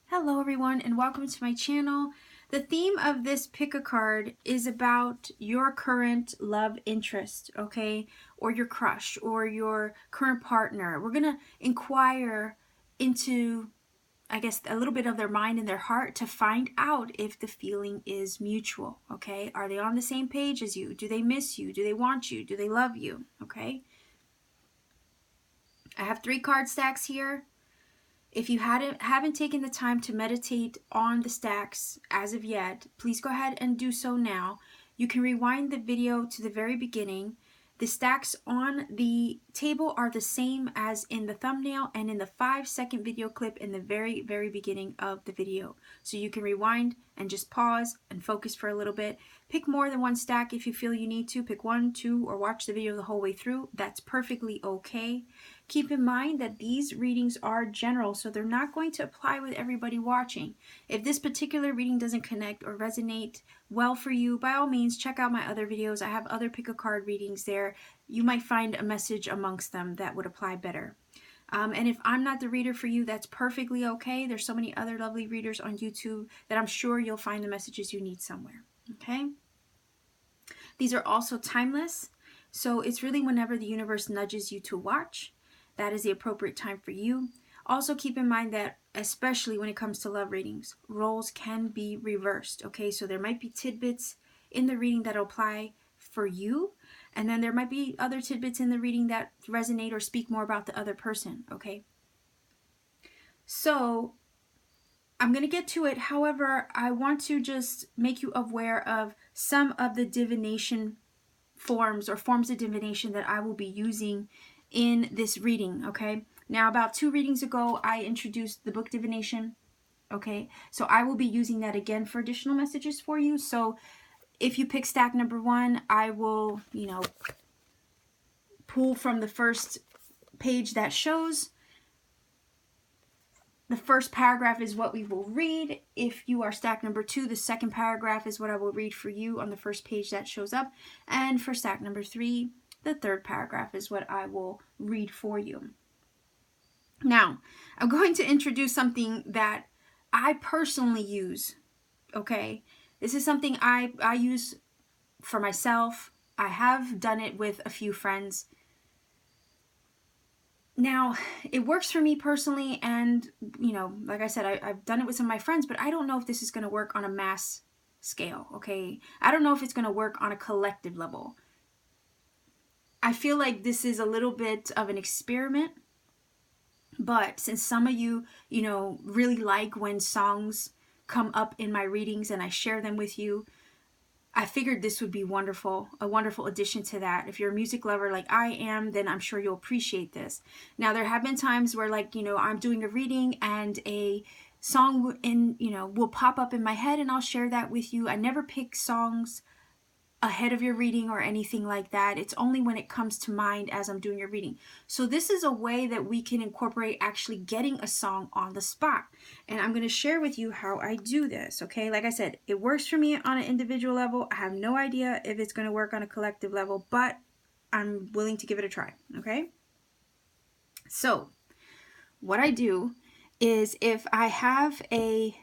Hello everyone and welcome to my channel. The theme of this pick a card is about your current love interest, okay? Or your crush or your current partner. We're going to inquire into, I guess, a little bit of their mind and their heart to find out if the feeling is mutual, okay? Are they on the same page as you? Do they miss you? Do they want you? Do they love you? Okay? I have 3 card stacks here. If you haven't taken the time to meditate on the stacks as of yet, please go ahead and do so now. You can rewind the video to the very beginning. The stacks on the table are the same as in the thumbnail and in the 5-second video clip in the very beginning of the video. So you can rewind and just pause and focus for a little bit. Pick more than one stack if you feel you need to. Pick 1, 2, or watch the video the whole way through. That's perfectly okay. Keep in mind that these readings are general, so they're not going to apply with everybody watching. If this particular reading doesn't connect or resonate well for you, by all means, check out my other videos. I have other pick a card readings there. You might find a message amongst them that would apply better. And if I'm not the reader for you, that's perfectly okay. There's so many other lovely readers on YouTube that I'm sure you'll find the messages you need somewhere, okay? These are also timeless, so it's really whenever the universe nudges you to watch. That is the appropriate time for you. Also keep in mind that, especially when it comes to love readings, roles can be reversed, okay? So there might be tidbits in the reading that apply for you, and then there might be other tidbits in the reading that resonate or speak more about the other person, okay? So I'm going to get to it. However, I want to just make you aware of some of the divination forms or forms of divination that I will be using in this reading, okay? Now, about 2 readings ago, I introduced the book divination, okay? So I will be using that again for additional messages for you. So if you pick stack number 1, I will, pull from the first page that shows. The first paragraph is what we will read. If you are stack number 2, the second paragraph is what I will read for you on the first page that shows up. And for stack number 3, the third paragraph is what I will read for you. Now, I'm going to introduce something that I personally use, okay? This is something I use for myself. I have done it with a few friends. Now, it works for me personally, and, like I said, I've done it with some of my friends, but I don't know if this is going to work on a mass scale, okay? I don't know if it's going to work on a collective level. I feel like this is a little bit of an experiment, but since some of you, really like when songs come up in my readings and I share them with you, I figured this would be wonderful, a wonderful addition to that. If you're a music lover like I am, then I'm sure you'll appreciate this. Now, there have been times where, I'm doing a reading and a song will pop up in my head and I'll share that with you. I never pick songs ahead of your reading or anything like that. It's only when it comes to mind as I'm doing your reading. So this is a way that we can incorporate actually getting a song on the spot. And I'm going to share with you how I do this, okay? Like I said, it works for me on an individual level. I have no idea if it's going to work on a collective level, but I'm willing to give it a try, okay? So what I do is, if I have a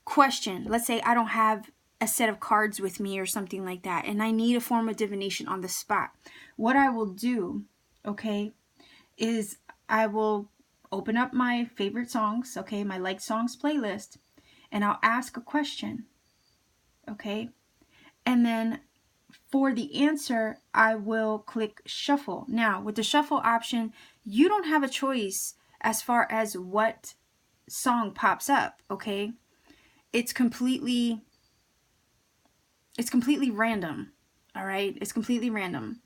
question, let's say I don't have a set of cards with me or something like that, and I need a form of divination on the spot, what I will do, okay, is I will open up my favorite songs, okay, my liked songs playlist, and I'll ask a question, okay, and then for the answer, I will click shuffle. Now, with the shuffle option, you don't have a choice as far as what song pops up, okay? It's completely random, all right? It's completely random.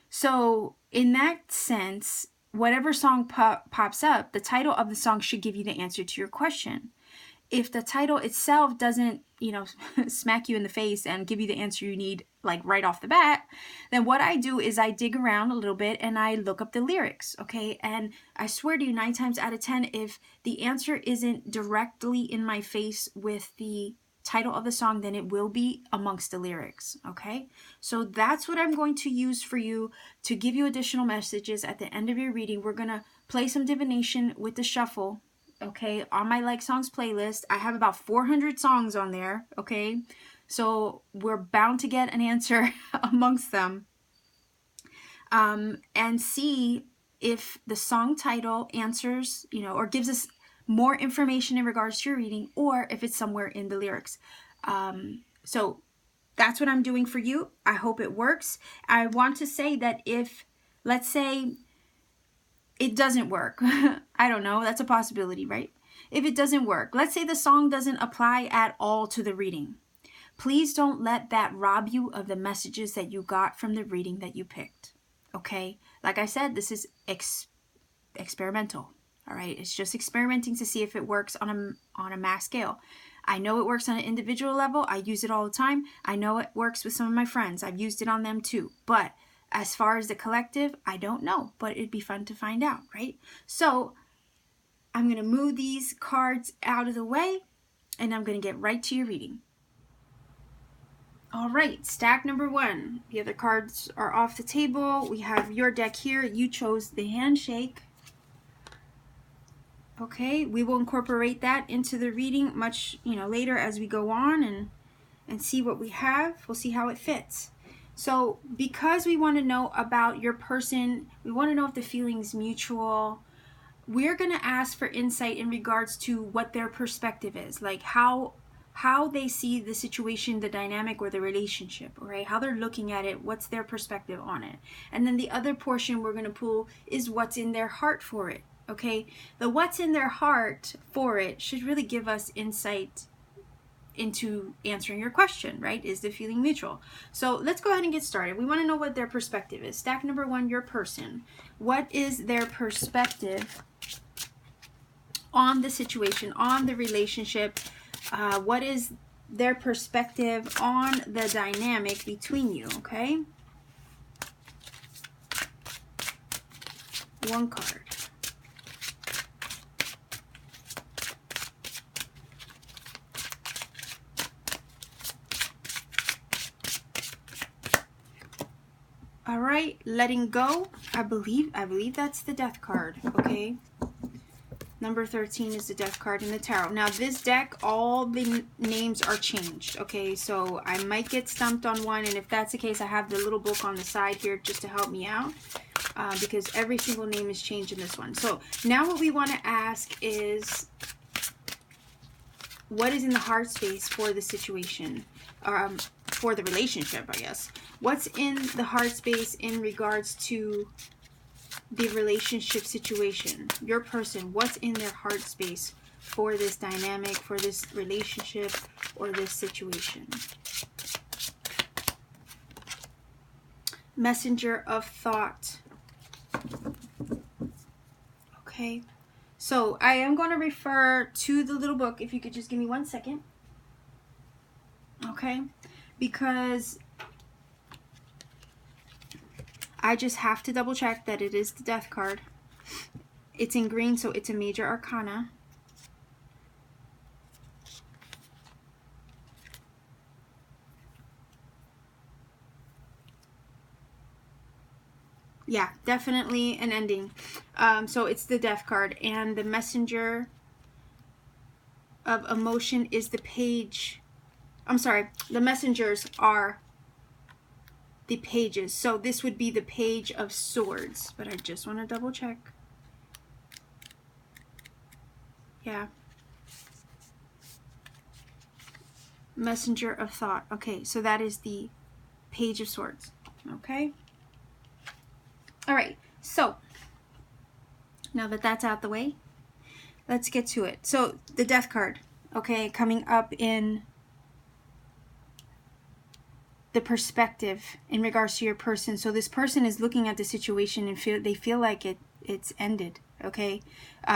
So in that sense, whatever song pops up, the title of the song should give you the answer to your question. If the title itself doesn't, smack you in the face and give you the answer you need, like right off the bat, then what I do is I dig around a little bit and I look up the lyrics, okay? And I swear to you, 9 times out of 10, if the answer isn't directly in my face with the title of the song than it will be amongst the lyrics, okay? So that's what I'm going to use for you to give you additional messages at the end of your reading. We're going to play some divination with the shuffle, okay, on my Like Songs playlist. I have about 400 songs on there, okay? So we're bound to get an answer amongst them. And see if the song title answers, or gives us more information in regards to your reading, or if it's somewhere in the lyrics. So that's what I'm doing for you. I hope it works. I want to say that if, let's say, it doesn't work, I don't know, that's a possibility, right? If it doesn't work, let's say the song doesn't apply at all to the reading, please don't let that rob you of the messages that you got from the reading that you picked. Okay, like I said, this is experimental. All right, it's just experimenting to see if it works on a mass scale. I know it works on an individual level. I use it all the time. I know it works with some of my friends. I've used it on them too. But as far as the collective, I don't know. But it'd be fun to find out, right? So I'm going to move these cards out of the way, and I'm going to get right to your reading. All right, stack number 1. The other cards are off the table. We have your deck here. You chose the Handshake. Okay, we will incorporate that into the reading much, later as we go on and see what we have. We'll see how it fits. So because we want to know about your person, we want to know if the feeling's mutual, we're going to ask for insight in regards to what their perspective is, like how they see the situation, the dynamic, or the relationship, right? How they're looking at it, what's their perspective on it. And then the other portion we're going to pull is what's in their heart for it, okay? The what's in their heart for it should really give us insight into answering your question, right? Is the feeling mutual? So let's go ahead and get started. We want to know what their perspective is. Stack number 1, your person. What is their perspective on the situation, on the relationship? What is their perspective on the dynamic between you, okay? 1 card. All right, letting go. I believe that's the Death card, okay? Number 13 is the Death card in the tarot. Now, this deck, all the names are changed, okay? So I might get stumped on one, and if that's the case, I have the little book on the side here just to help me out, because every single name is changed in this one. So now what we want to ask is, what is in the heart space for the situation, for the relationship, I guess. What's in the heart space in regards to the relationship situation? Your person, what's in their heart space for this dynamic, for this relationship, or this situation? Messenger of thought. Okay, so I am going to refer to the little book. If you could just give me 1 second. Okay, because I just have to double check that it is the Death card. It's in green, so it's a major arcana. Yeah, definitely an ending. So it's the Death card, and the messenger of emotion is the page. I'm sorry, the messengers are the pages. So this would be the Page of Swords, but I just want to double check. Yeah. Messenger of thought. Okay, so that is the Page of Swords. Okay. All right, so now that that's out the way, let's get to it. So the Death card, okay, coming up in the perspective in regards to your person. So this person is looking at the situation and they feel like it's ended, okay?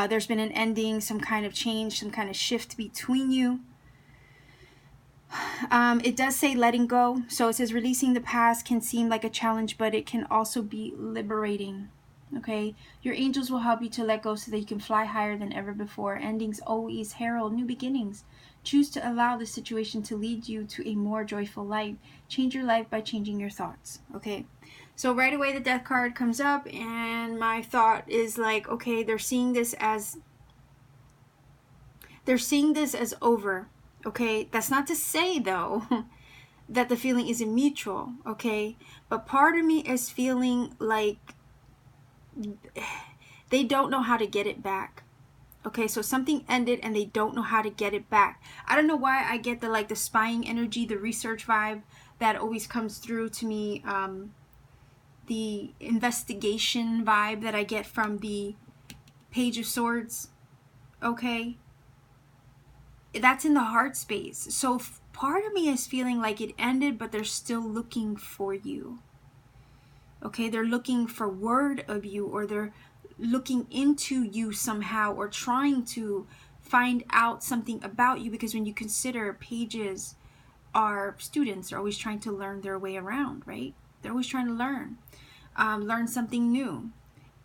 There's been an ending, some kind of change, some kind of shift between you. It does say letting go. So it says releasing the past can seem like a challenge, but it can also be liberating. Okay, your angels will help you to let go so that you can fly higher than ever before. Endings always herald new beginnings. Choose to allow the situation to lead you to a more joyful life. Change your life by changing your thoughts. Okay, so right away the death card comes up, and my thought is like, okay, they're seeing this as over. Okay, that's not to say though that the feeling isn't mutual. Okay, but part of me is feeling like they don't know how to get it back. Okay, so something ended and they don't know how to get it back. I don't know why I get the spying energy, the research vibe that always comes through to me. The investigation vibe that I get from the Page of Swords. Okay, that's in the heart space. So part of me is feeling like it ended, but they're still looking for you. Okay, they're looking for word of you, or they're looking into you somehow, or trying to find out something about you, because when you consider pages are students, they're always trying to learn their way around, right? They're always trying to learn something new.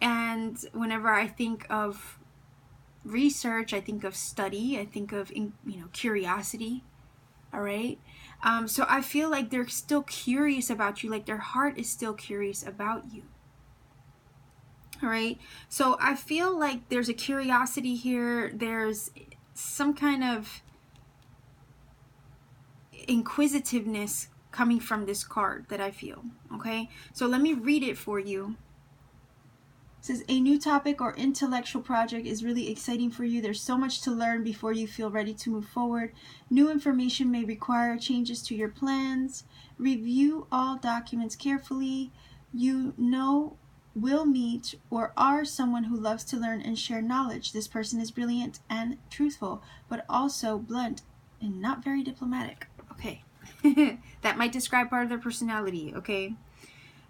And whenever I think of research, I think of study, I think of curiosity. All right, so I feel like they're still curious about you, like their heart is still curious about you. All right, so I feel like there's a curiosity here. There's some kind of inquisitiveness coming from this card that I feel. Okay, so let me read it for you. It says, a new topic or intellectual project is really exciting for you. There's so much to learn before you feel ready to move forward. New information may require changes to your plans. Review all documents carefully. You will meet or are someone who loves to learn and share knowledge. This person is brilliant and truthful, but also blunt and not very diplomatic. Okay. That might describe part of their personality, okay?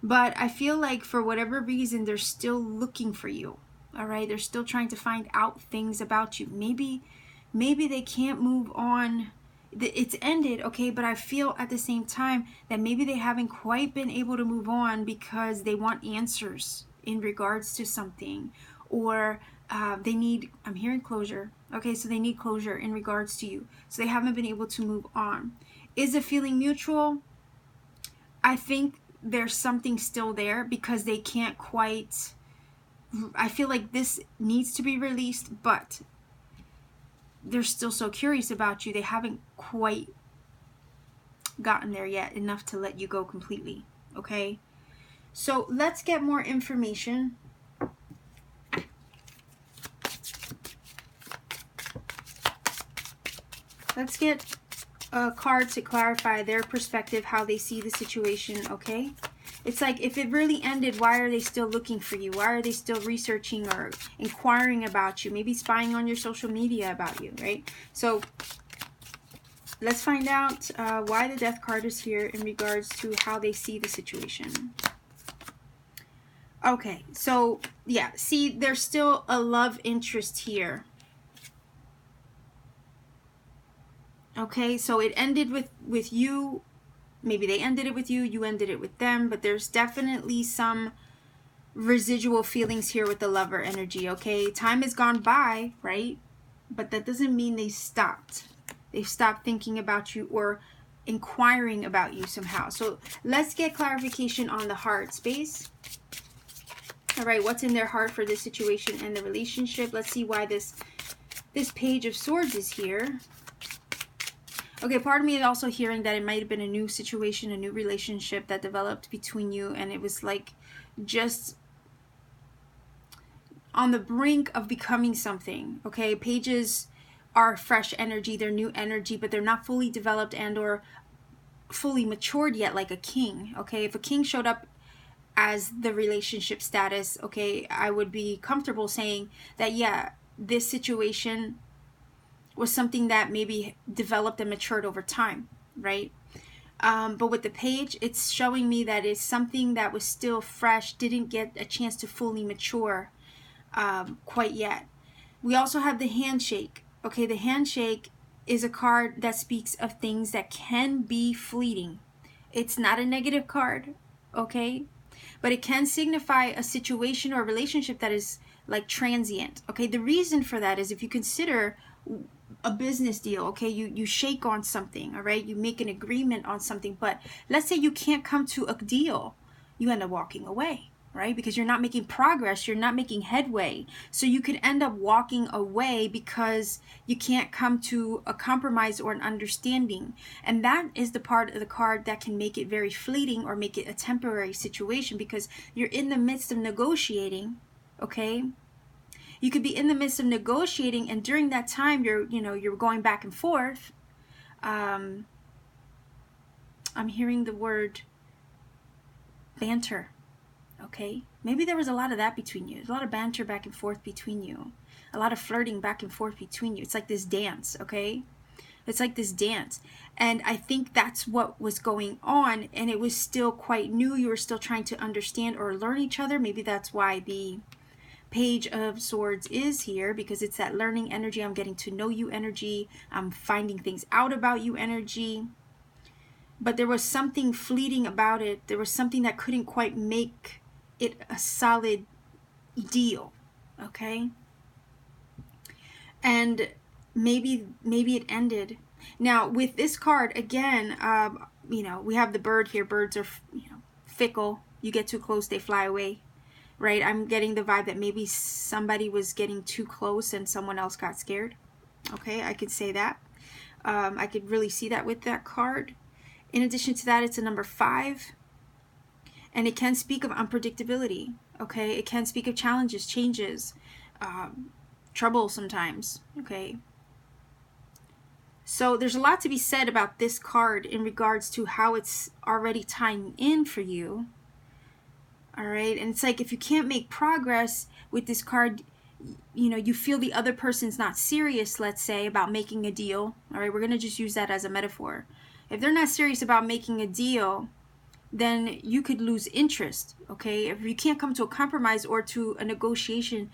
But I feel like for whatever reason, they're still looking for you. All right, they're still trying to find out things about you. Maybe they can't move on. It's ended, okay, but I feel at the same time that maybe they haven't quite been able to move on because they want answers in regards to something, or they need, I'm hearing closure. Okay, so they need closure in regards to you. So they haven't been able to move on. Is the feeling mutual? I think there's something still there because they can't quite, I feel like this needs to be released, but they're still so curious about you. They haven't quite gotten there yet enough to let you go completely. Okay, so let's get more information. Let's get a card to clarify their perspective, how they see the situation. Okay, it's like, if it really ended, why are they still looking for you? Why are they still researching or inquiring about you? Maybe spying on your social media about you, right? So let's find out why the death card is here in regards to how they see the situation. Okay, so yeah, see, there's still a love interest here. Okay, so it ended with you. Maybe they ended it with you, you ended it with them, but there's definitely some residual feelings here with the lover energy, okay? Time has gone by, right? But that doesn't mean they stopped. They've stopped thinking about you or inquiring about you somehow. So let's get clarification on the heart space. All right, what's in their heart for this situation and the relationship? Let's see why this Page of Swords is here. Okay, part of me is also hearing that it might have been a new situation, a new relationship that developed between you, and it was like just on the brink of becoming something. Okay, pages are fresh energy, they're new energy, but they're not fully developed and or fully matured yet, like a king. Okay, if a king showed up as the relationship status, okay, I would be comfortable saying that, yeah, this situation was something that maybe developed and matured over time, right? But with the page, it's showing me that it's something that was still fresh, didn't get a chance to fully mature quite yet. We also have the handshake. Okay, the handshake is a card that speaks of things that can be fleeting. It's not a negative card, okay? but it can signify a situation or a relationship that is like transient. Okay, the reason for that is if you consider a business deal, okay, you shake on something, all right, you make an agreement on something, but let's say you can't come to a deal, you end up walking away, right? Because you're not making progress, you're not making headway. So you could end up walking away because you can't come to a compromise or an understanding. And that is the part of the card that can make it very fleeting or make it a temporary situation, because you're in the midst of negotiating, okay? You could be in the midst of negotiating, and during that time you're going back and forth. I'm hearing the word banter. Okay, maybe there was a lot of that between you. There's a lot of banter back and forth between you, a lot of flirting back and forth between you. It's like this dance, okay? It's like this dance. And I think that's what was going on, and it was still quite new. You were still trying to understand or learn each other. Maybe that's why the Page of Swords is here, because it's that learning energy. I'm getting to know you energy. I'm finding things out about you energy. But there was something fleeting about it. There was something that couldn't quite make it a solid deal, okay? And maybe it ended. Now with this card again, we have the bird here. Birds are fickle. You get too close, they fly away, right? I'm getting the vibe that maybe somebody was getting too close and someone else got scared. Okay, I could say that. I could really see that with that card. In addition to that, it's a number 5. And it can speak of unpredictability, okay? It can speak of challenges, changes, trouble sometimes, okay? So there's a lot to be said about this card in regards to how it's already tying in for you, all right? And it's like if you can't make progress with this card, you feel the other person's not serious, let's say, about making a deal, all right? We're going to just use that as a metaphor. If they're not serious about making a deal, then you could lose interest, okay? If you can't come to a compromise or to a negotiation,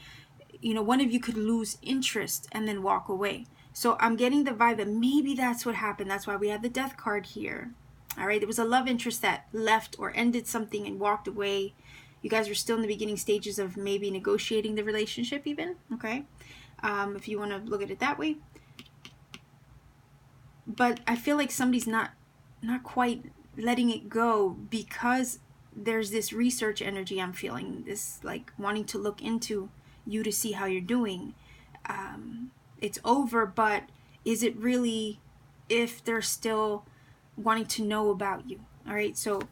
one of you could lose interest and then walk away. So I'm getting the vibe that maybe that's what happened. That's why we have the Death card here. All right, there was a love interest that left or ended something and walked away. You guys were still in the beginning stages of maybe negotiating the relationship even, okay? If you want to look at it that way. But I feel like somebody's not quite letting it go, because there's this research energy I'm feeling, this like wanting to look into you to see how you're doing. It's over, but is it really, if they're still wanting to know about you? All right, so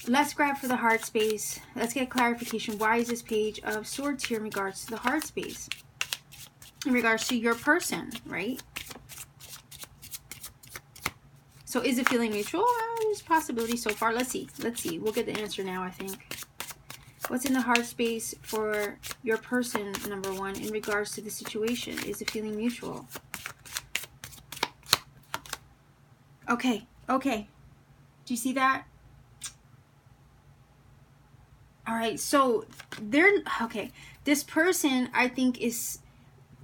let's grab for the heart space. Let's get clarification. Why is this Page of Swords here in regards to the heart space, in regards to your person, right? So is it feeling mutual? There's possibility so far. Let's see. We'll get the answer now, I think. What's in the heart space for your person, number 1, in regards to the situation? Is it feeling mutual? Okay. Do you see that? All right. So this person, I think, is,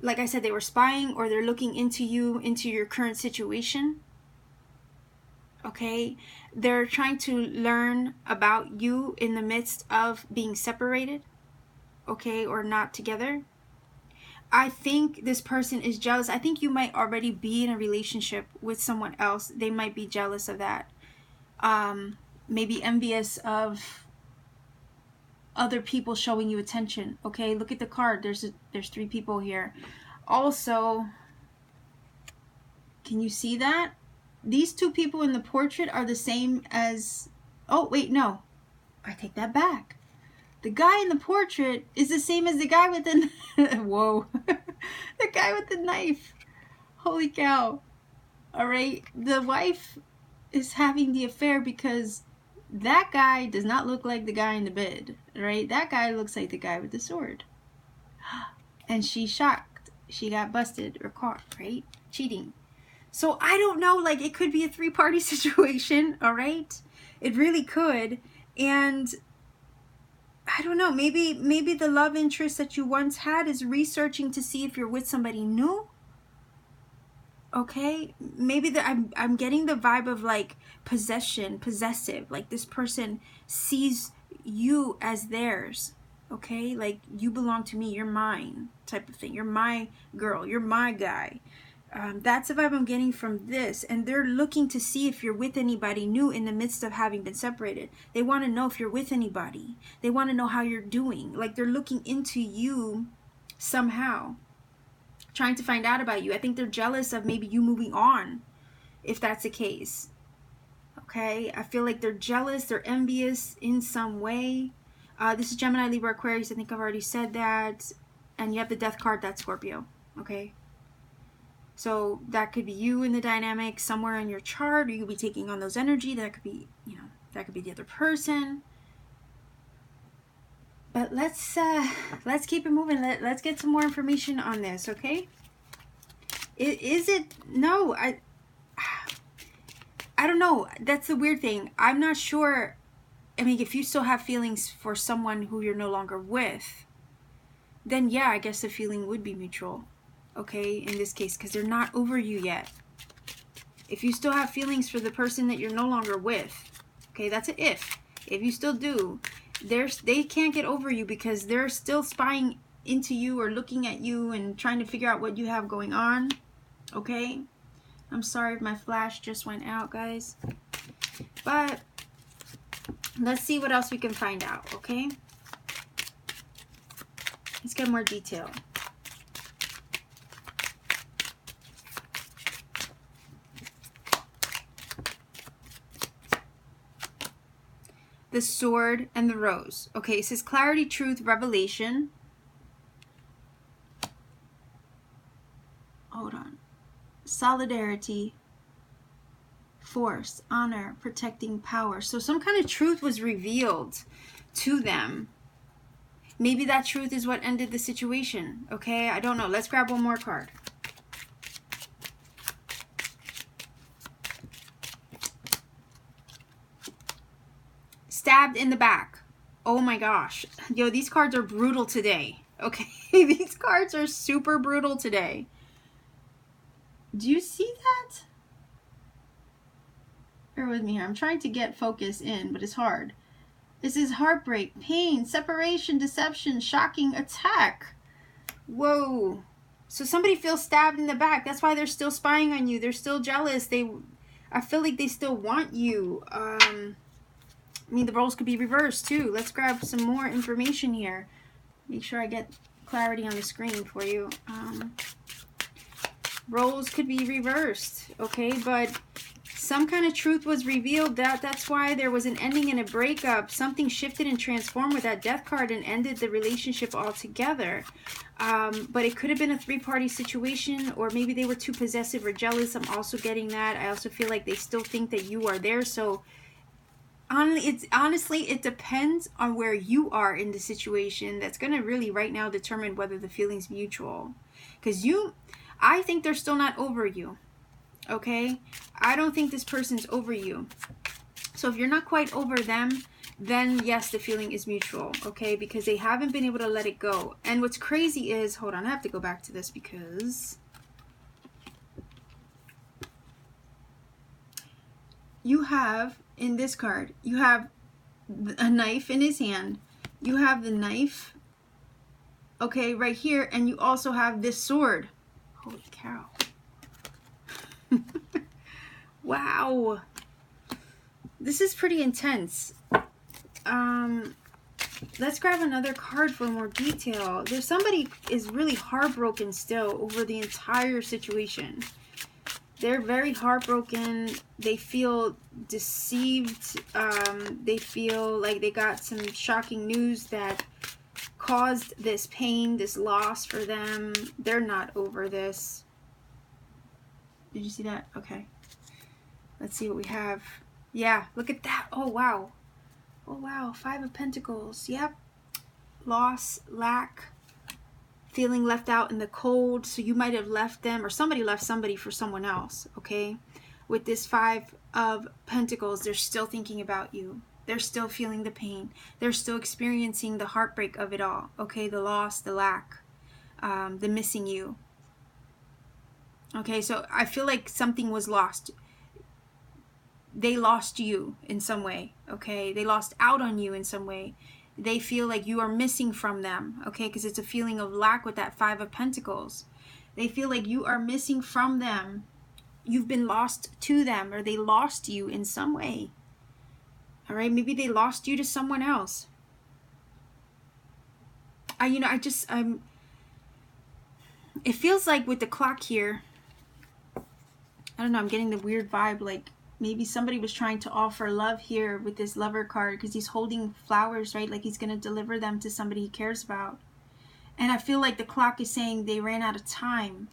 like I said, they were spying, or they're looking into you, into your current situation. Okay, they're trying to learn about you in the midst of being separated, okay, or not together. I think this person is jealous. I think you might already be in a relationship with someone else. They might be jealous of that. Maybe envious of other people showing you attention. Okay, look at the card. There's 3 people here. Also, can you see that? These 2 people in the portrait are the same as... Oh, wait, no. I take that back. The guy in the portrait is the same as the guy with the... Whoa. The guy with the knife. Holy cow. All right. The wife is having the affair because that guy does not look like the guy in the bed. Right? That guy looks like the guy with the sword. And she's shocked. She got busted or caught, right? Cheating. So I don't know, like it could be a 3-party situation, all right? It really could. And I don't know, maybe the love interest that you once had is researching to see if you're with somebody new. Okay, maybe I'm getting the vibe of like possessive. Like this person sees you as theirs. Okay, like you belong to me, you're mine, type of thing. You're my girl, you're my guy. That's the vibe I'm getting from this. And they're looking to see if you're with anybody new in the midst of having been separated. They want to know if you're with anybody. They want to know how you're doing. Like they're looking into you somehow, trying to find out about you. I think they're jealous of maybe you moving on, if that's the case. Okay, I feel like they're jealous, they're envious in some way. This is Gemini, Libra, Aquarius. I think I've already said that. And you have the Death card, that's Scorpio. Okay, so that could be you in the dynamic somewhere in your chart, or you could be taking on those energy. That could be, you know, that could be the other person. But let's keep it moving. Let's get some more information on this, okay? Is it? No, I don't know. That's the weird thing. I'm not sure. I mean, if you still have feelings for someone who you're no longer with, then yeah, I guess the feeling would be mutual, okay, in this case, because they're not over you yet. If you still have feelings for the person that you're no longer with, okay, that's an if. If you still do, they can't get over you because they're still spying into you or looking at you and trying to figure out what you have going on, okay? I'm sorry if my flash just went out, guys. But let's see what else we can find out, okay? Let's get more detail. The sword and the rose. Okay, it says clarity, truth, revelation. Hold on. Solidarity, force, honor, protecting power. So some kind of truth was revealed to them. Maybe that truth is what ended the situation. Okay, I don't know. Let's grab one more card. Stabbed in the back. Oh my gosh. Yo, these cards are brutal today. Okay, these cards are super brutal today. Do you see that? Bear with me here. I'm trying to get focus in, but it's hard. This is heartbreak, pain, separation, deception, shocking attack. Whoa. So somebody feels stabbed in the back. That's why they're still spying on you. They're still jealous. I feel like they still want you. I mean, the roles could be reversed too. Let's grab some more information here. Make sure I get clarity on the screen for you. Roles could be reversed, okay? But some kind of truth was revealed. That's why there was an ending and a breakup. Something shifted and transformed with that death card and ended the relationship altogether. But it could have been a three-party situation, or maybe they were too possessive or jealous. I'm also getting that. I also feel like they still think that you are there. So honestly, it depends on where you are in the situation. That's going to really right now determine whether the feeling's mutual. Because I think they're still not over you. Okay? I don't think this person's over you. So if you're not quite over them, then yes, the feeling is mutual. Okay? Because they haven't been able to let it go. And what's crazy is, hold on, I have to go back to this because you have, in this card, you have a knife in his hand. You have the knife, okay, right here. And you also have this sword. Holy cow. Wow. This is pretty intense. Let's grab another card for more detail. There's somebody is really heartbroken still over the entire situation. They're very heartbroken. They feel deceived. They feel like they got some shocking news that caused this pain, this loss for them. They're not over this. Did you see that? Okay. Let's see what we have. Yeah, look at that. Oh, wow. Oh, wow. 5 of Pentacles. Yep. Loss, lack, feeling left out in the cold. So you might have left them, or somebody left somebody for someone else, okay? With this 5 of Pentacles, they're still thinking about you. They're still feeling the pain. They're still experiencing the heartbreak of it all, okay? The loss, the lack, the missing you. Okay, so I feel like something was lost. They lost you in some way, okay? They lost out on you in some way. They feel like you are missing from them, okay? Because it's a feeling of lack with that Five of Pentacles. They feel like you are missing from them. You've been lost to them, or they lost you in some way. All right, maybe they lost you to someone else. It feels like with the clock here, I don't know, I'm getting the weird vibe, like maybe somebody was trying to offer love here with this Lover card, because he's holding flowers, right? Like he's going to deliver them to somebody he cares about. And I feel like the clock is saying they ran out of time.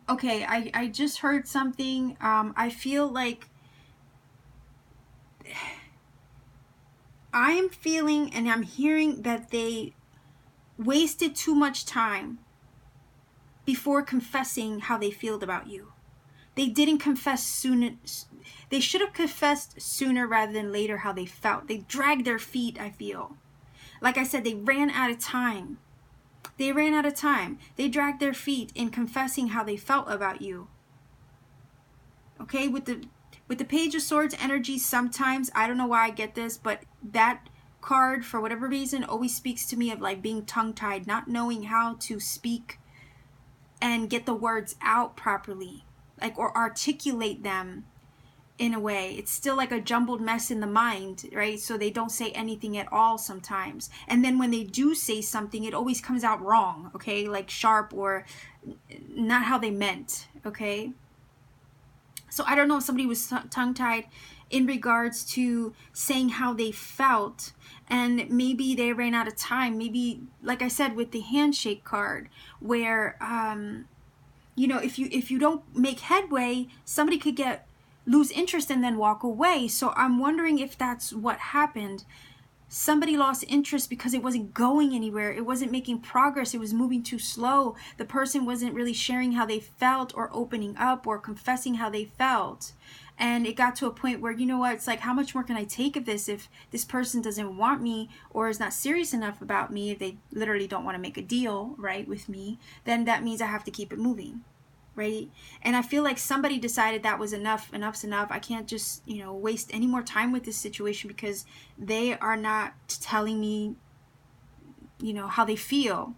Okay, I just heard something. I feel like I'm feeling and I'm hearing that they wasted too much time before confessing how they feel about you. They didn't confess soon. They should have confessed sooner rather than later how they felt. They dragged their feet, I feel. Like I said, they ran out of time. They ran out of time. They dragged their feet in confessing how they felt about you. Okay, with the Page of Swords energy, sometimes, I don't know why I get this, but that card, for whatever reason, always speaks to me of like being tongue-tied, not knowing how to speak and get the words out properly, like, or articulate them in a way. It's still like a jumbled mess in the mind, right? So they don't say anything at all sometimes. And then when they do say something, it always comes out wrong, okay? Like sharp or not how they meant, okay? So I don't know if somebody was tongue-tied in regards to saying how they felt, and maybe they ran out of time. Maybe, like I said, with the Handshake card, where you know, if you don't make headway, somebody could lose interest and then walk away. So I'm wondering if that's what happened. Somebody lost interest because it wasn't going anywhere. It wasn't making progress. It was moving too slow. The person wasn't really sharing how they felt or opening up or confessing how they felt. And it got to a point where, you know what, it's like, how much more can I take of this if this person doesn't want me or is not serious enough about me? If they literally don't want to make a deal, right, with me, then that means I have to keep it moving, right? And I feel like somebody decided that was enough. Enough's enough. I can't just, you know, waste any more time with this situation because they are not telling me, you know, how they feel.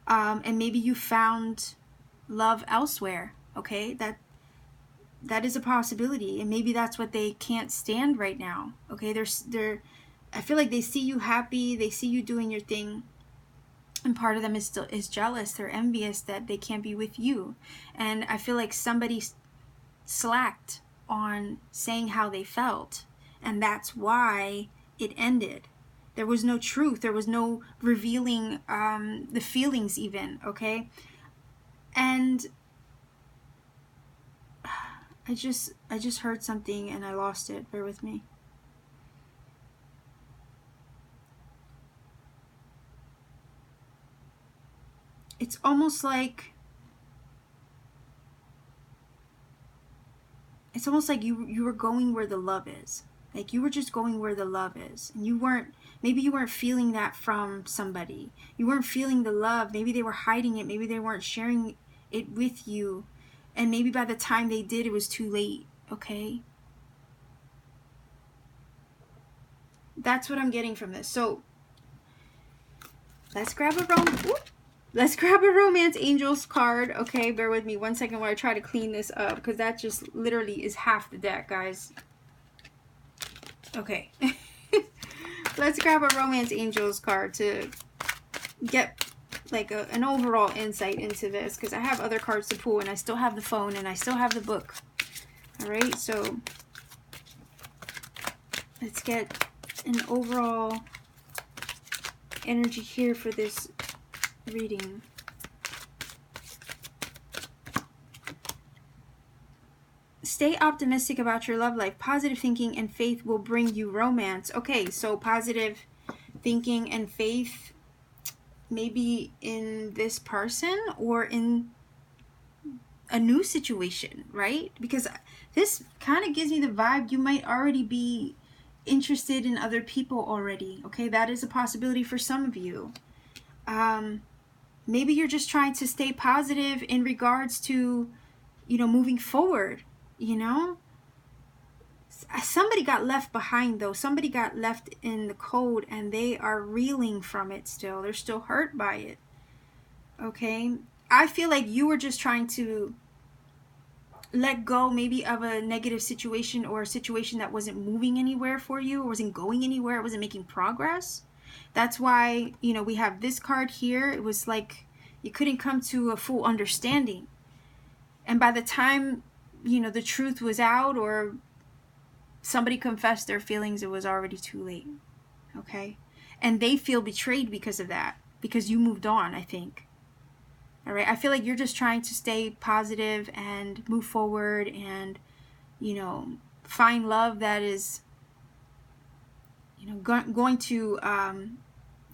And maybe you found love elsewhere, okay? That is a possibility, and maybe that's what they can't stand right now, okay? I feel like they see you happy, they see you doing your thing, and part of them is jealous. They're envious that they can't be with you. And I feel like somebody slacked on saying how they felt, and that's why it ended. There was no truth. There was no revealing the feelings even, okay? And I just heard something and I lost it. Bear with me. It's almost like you were going where the love is. Like you were just going where the love is. And maybe you weren't feeling that from somebody. You weren't feeling the love. Maybe they were hiding it. Maybe they weren't sharing it with you. And maybe by the time they did, it was too late, okay? That's what I'm getting from this. So let's grab a Romance Angels card. Okay, bear with me 1 second while I try to clean this up, because that just literally is half the deck, guys. Okay. Let's grab a Romance Angels card to get like an overall insight into this, because I have other cards to pull and I still have the phone and I still have the book. All right, so let's get an overall energy here for this reading. Stay optimistic about your love life. Positive thinking and faith will bring you romance. Okay, so positive thinking and faith, maybe in this person or in a new situation, right? Because this kind of gives me the vibe you might already be interested in other people already. Okay, that is a possibility for some of you. Maybe you're just trying to stay positive in regards to moving forward, Somebody got left behind though. Somebody got left in the cold and they are reeling from it still. They're still hurt by it. Okay? I feel like you were just trying to let go maybe of a negative situation or a situation that wasn't moving anywhere for you, or wasn't going anywhere, it wasn't making progress. That's why, we have this card here. It was like you couldn't come to a full understanding. And by the time, the truth was out or somebody confessed their feelings, it was already too late. Okay? And they feel betrayed because of that, because you moved on, I think. All right? I feel like you're just trying to stay positive and move forward and, find love that is, going to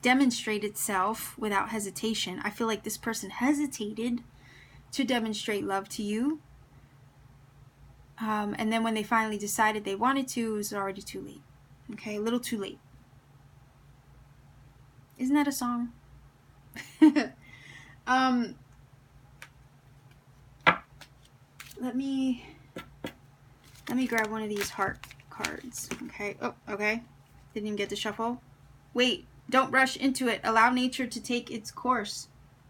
demonstrate itself without hesitation. I feel like this person hesitated to demonstrate love to you. And then when they finally decided they wanted to, it was already too late. Okay, a little too late. Isn't that a song? Let me grab one of these heart cards. Okay. Oh, okay. Didn't even get to shuffle. Wait, don't rush into it. Allow nature to take its course.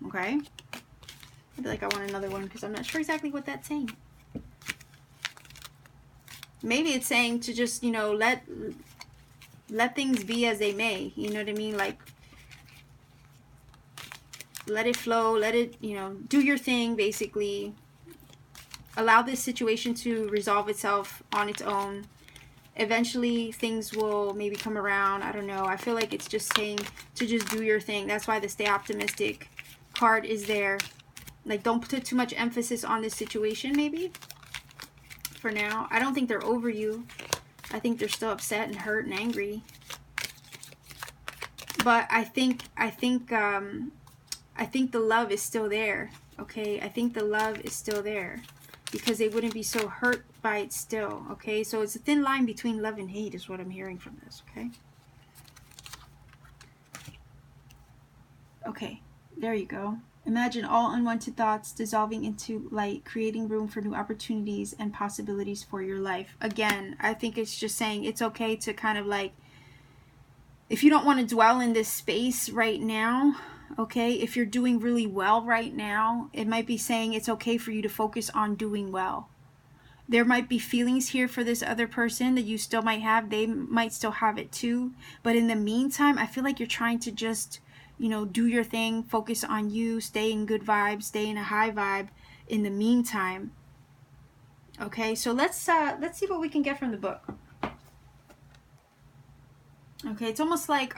Okay. I feel like I want another one because I'm not sure exactly what that's saying. Maybe it's saying to just, let things be as they may. You know what I mean? Like, let it flow. Let it, do your thing, basically. Allow this situation to resolve itself on its own. Eventually, things will maybe come around. I don't know. I feel like it's just saying to just do your thing. That's why the stay optimistic card is there. Like, don't put too much emphasis on this situation, maybe. For now. I don't think they're over you. I think they're still upset and hurt and angry. But I think the love is still there. Okay? I think the love is still there. Because they wouldn't be so hurt by it still. Okay? So it's a thin line between love and hate is what I'm hearing from this. Okay? Okay. There you go. Imagine all unwanted thoughts dissolving into light, creating room for new opportunities and possibilities for your life. Again, I think it's just saying it's okay to kind of like, if you don't want to dwell in this space right now, okay, if you're doing really well right now, it might be saying it's okay for you to focus on doing well. There might be feelings here for this other person that you still might have. They might still have it too. But in the meantime, I feel like you're trying to just, do your thing, focus on you, stay in good vibes, stay in a high vibe in the meantime. Okay, so let's see what we can get from the book. Okay, it's almost like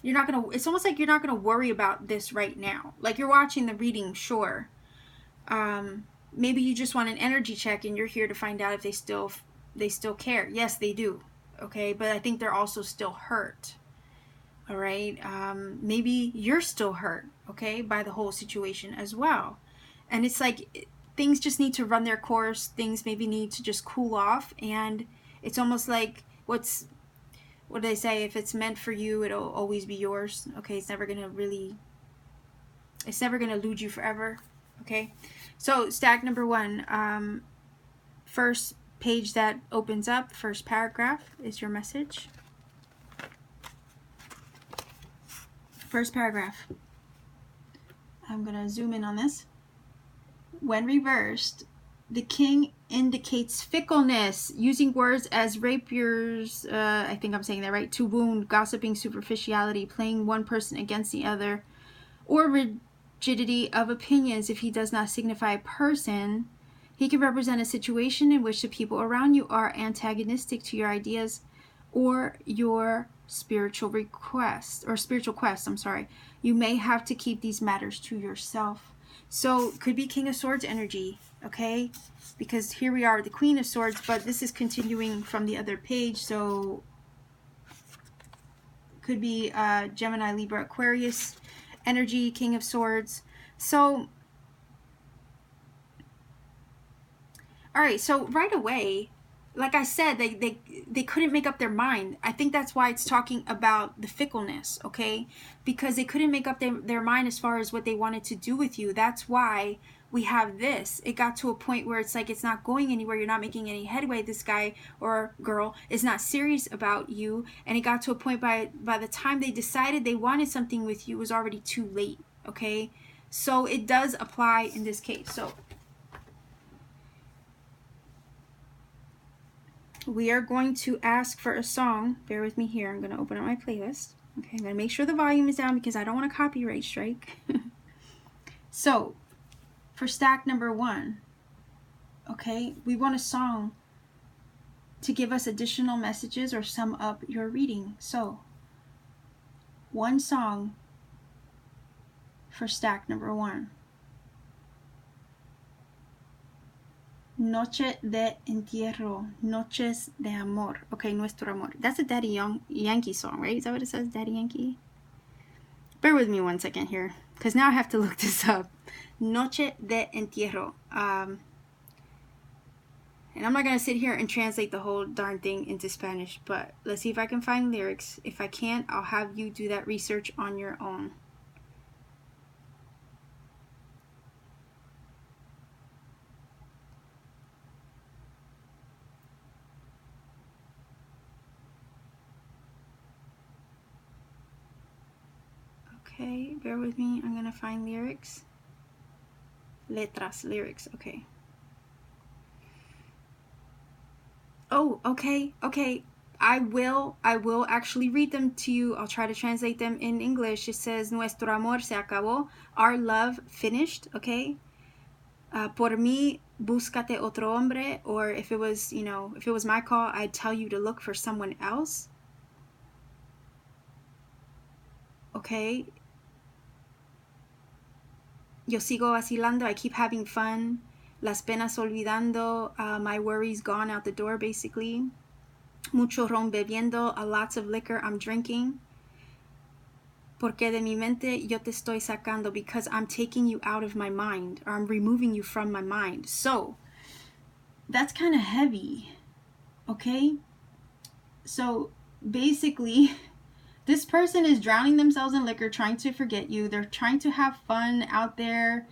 it's almost like you're not gonna worry about this right now. Like, you're watching the reading, sure. Maybe you just want an energy check and you're here to find out if they still care. Yes, they do. Okay, but I think they're also still hurt. All right, maybe you're still hurt, okay, by the whole situation as well. And it's like things just need to run their course. Things maybe need to just cool off. And it's almost like what do they say? If it's meant for you, it'll always be yours. Okay, it's never going to elude you forever. Okay, so stack number 1, first page that opens up, first paragraph is your message. First paragraph. I'm going to zoom in on this. When reversed, the king indicates fickleness, using words as rapiers, I think I'm saying that right, to wound, gossiping, superficiality, playing one person against the other, or rigidity of opinions. If he does not signify a person, he can represent a situation in which the people around you are antagonistic to your ideas or your spiritual quest. You may have to keep these matters to yourself. So could be King of Swords energy, okay? Because here we are, the Queen of Swords, but this is continuing from the other page, so could be Gemini, Libra, Aquarius energy, King of Swords. So, all right, so right away, like I said, they couldn't make up their mind. I think that's why it's talking about the fickleness, okay? Because they couldn't make up their mind as far as what they wanted to do with you. That's why we have this. It got to a point where it's like it's not going anywhere. You're not making any headway. This guy or girl is not serious about you. And it got to a point by the time they decided they wanted something with you, it was already too late. Okay? So it does apply in this case. So we are going to ask for a song. Bear with me here. I'm going to open up my playlist. Okay, I'm going to make sure the volume is down because I don't want a copyright strike. So, for stack number 1, okay, we want a song to give us additional messages or sum up your reading. So, one song for stack number 1. Noche de entierro, noches de amor. Okay, nuestro amor. That's a Daddy Yankee song, right? Is that what it says, Daddy Yankee? Bear with me one second here, because now I have to look this up. Noche de entierro. And I'm not going to sit here and translate the whole darn thing into Spanish, but let's see if I can find lyrics. If I can't, I'll have you do that research on your own. Okay, bear with me. I'm going to find lyrics. Letras, lyrics, okay. Oh, okay. I will actually read them to you. I'll try to translate them in English. It says, Nuestro amor se acabó. Our love finished, okay? Por mí, búscate otro hombre. Or if it was, if it was my call, I'd tell you to look for someone else. Okay? Yo sigo vacilando. I keep having fun. Las penas olvidando. My worries gone out the door, basically. Mucho ron bebiendo. Lots of liquor I'm drinking. Porque de mi mente yo te estoy sacando. Because I'm taking you out of my mind. Or I'm removing you from my mind. So, that's kind of heavy. Okay? So, basically, this person is drowning themselves in liquor, trying to forget you. They're trying to have fun out there.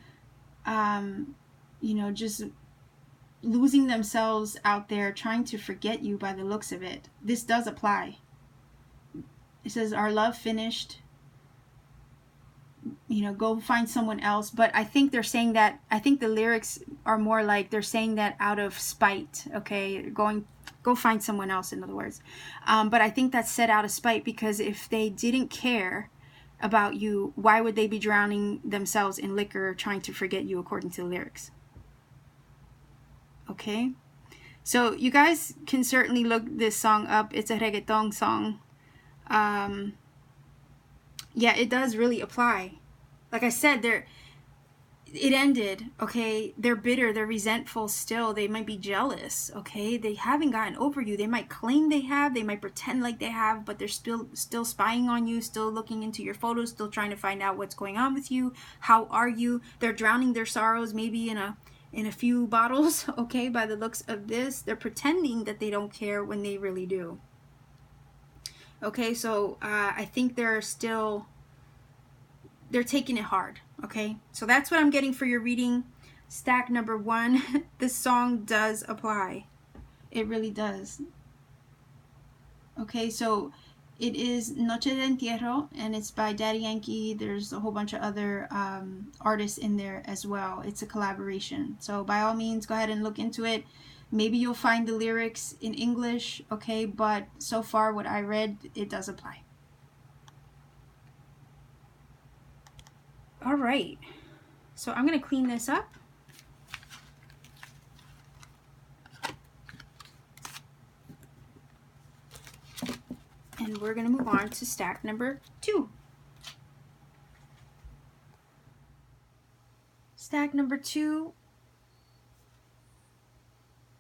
Just losing themselves out there, trying to forget you by the looks of it. This does apply. It says, our love finished. Go find someone else. But I think they're saying that, I think the lyrics are more like they're saying that out of spite, okay? Go find someone else, in other words. But I think that's said out of spite, because if they didn't care about you, why would they be drowning themselves in liquor trying to forget you, according to the lyrics? Okay? So you guys can certainly look this song up. It's a reggaeton song. Yeah, it does really apply. Like I said, it ended, okay? They're bitter, they're resentful still. They might be jealous, okay? They haven't gotten over you. They might claim they have, they might pretend like they have, but they're still spying on you, still looking into your photos, still trying to find out what's going on with you. How are you? They're drowning their sorrows maybe in a few bottles, okay? By the looks of this, they're pretending that they don't care when they really do. Okay, so I think they're taking it hard, okay? So that's what I'm getting for your reading. Stack number 1, this song does apply. It really does. Okay, so it is Noche de Entierro, and it's by Daddy Yankee. There's a whole bunch of other artists in there as well. It's a collaboration. So by all means, go ahead and look into it. Maybe you'll find the lyrics in English, okay? But so far, what I read, it does apply. All right. So I'm going to clean this up. And we're going to move on to stack number 2. Stack number 2.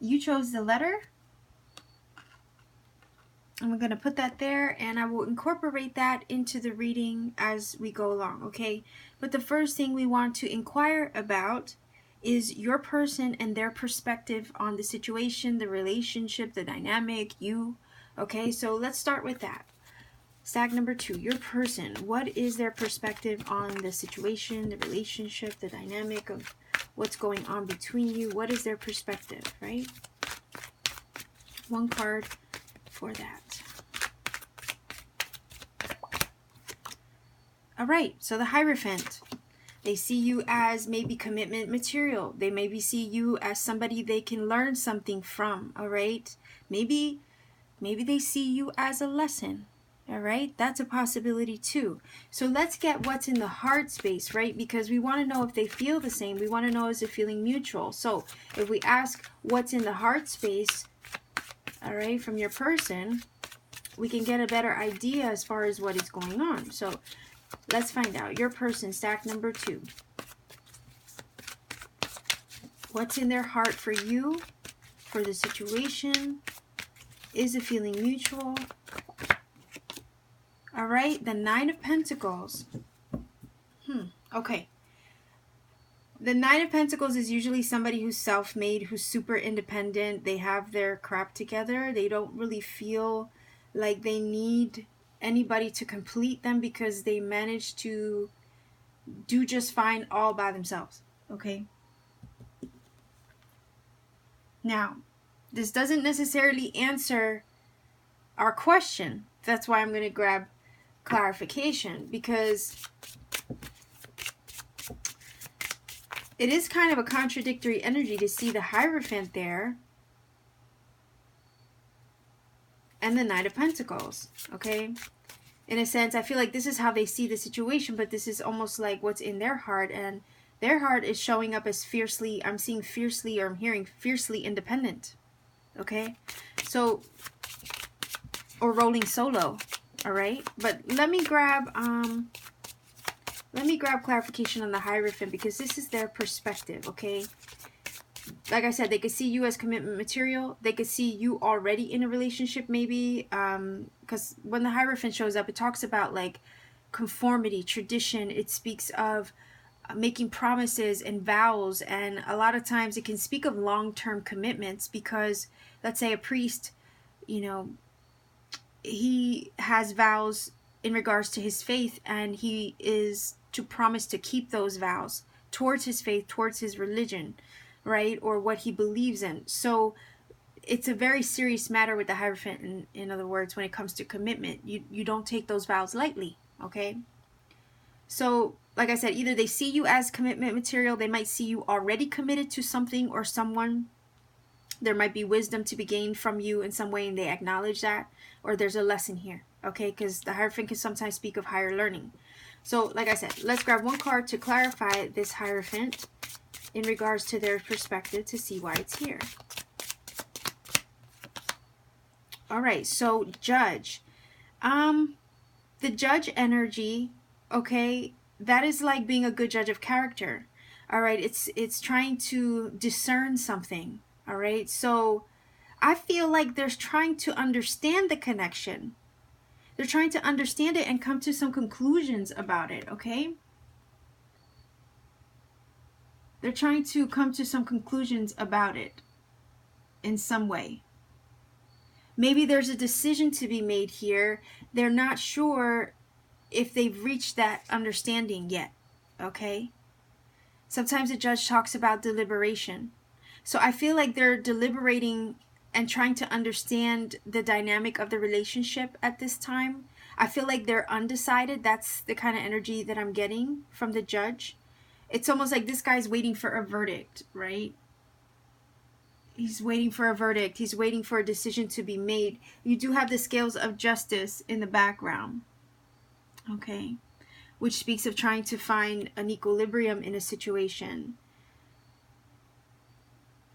You chose the letter. And we're going to put that there, and I will incorporate that into the reading as we go along, okay? But the first thing we want to inquire about is your person and their perspective on the situation, the relationship, the dynamic, you, okay? So let's start with that. Stack number 2, your person. What is their perspective on the situation, the relationship, the dynamic of what's going on between you. What is their perspective, right? One card for that. All right, so the Hierophant. They see you as maybe commitment material. They maybe see you as somebody they can learn something from, all right? Maybe they see you as a lesson, all right? That's a possibility too. So let's get what's in the heart space, right? Because we want to know if they feel the same. We want to know, is it feeling mutual? So if we ask what's in the heart space, all right, from your person, we can get a better idea as far as what is going on. So let's find out. Your person, stack number 2. What's in their heart for you, for the situation? Is it feeling mutual? All right, the 9 of Pentacles. Okay. The 9 of Pentacles is usually somebody who's self-made, who's super independent. They have their crap together. They don't really feel like they need anybody to complete them because they manage to do just fine all by themselves. Okay. Now, this doesn't necessarily answer our question. That's why I'm going to grab clarification, because it is kind of a contradictory energy to see the Hierophant there and the Knight of Pentacles, okay? In a sense, I feel like this is how they see the situation, but this is almost like what's in their heart, and their heart is showing up as fiercely, I'm seeing fiercely, or I'm hearing fiercely independent, okay? So, or rolling solo, all right? But let me grab clarification on the Hierophant, because this is their perspective, okay? Like I said, they could see you as commitment material. They could see you already in a relationship, maybe. Because when the Hierophant shows up, it talks about like conformity, tradition. It speaks of making promises and vows. And a lot of times it can speak of long-term commitments, because let's say a priest, you know, he has vows in regards to his faith, and he is to promise to keep those vows towards his faith, towards his religion, right? Or what he believes in. So it's a very serious matter with the Hierophant. In other words, when it comes to commitment, you don't take those vows lightly, okay? So like I said, either they see you as commitment material, they might see you already committed to something or someone. There might be wisdom to be gained from you in some way, and they acknowledge that, or there's a lesson here, okay? Because the Hierophant can sometimes speak of higher learning. So like I said, let's grab one card to clarify this Hierophant in regards to their perspective, to see why it's here. All right, so Judge. The Judge energy, okay, that is like being a good judge of character. All right, it's trying to discern something. All right, so I feel like they're trying to understand the connection. They're trying to understand it and come to some conclusions about it, okay? They're trying to come to some conclusions about it in some way. Maybe there's a decision to be made here. They're not sure if they've reached that understanding yet, okay? Sometimes the Judge talks about deliberation. So I feel like they're deliberating and trying to understand the dynamic of the relationship at this time. I feel like they're undecided. That's the kind of energy that I'm getting from the Judge. It's almost like this guy's waiting for a verdict, right? He's waiting for a verdict. He's waiting for a decision to be made. You do have the scales of justice in the background, okay? Which speaks of trying to find an equilibrium in a situation.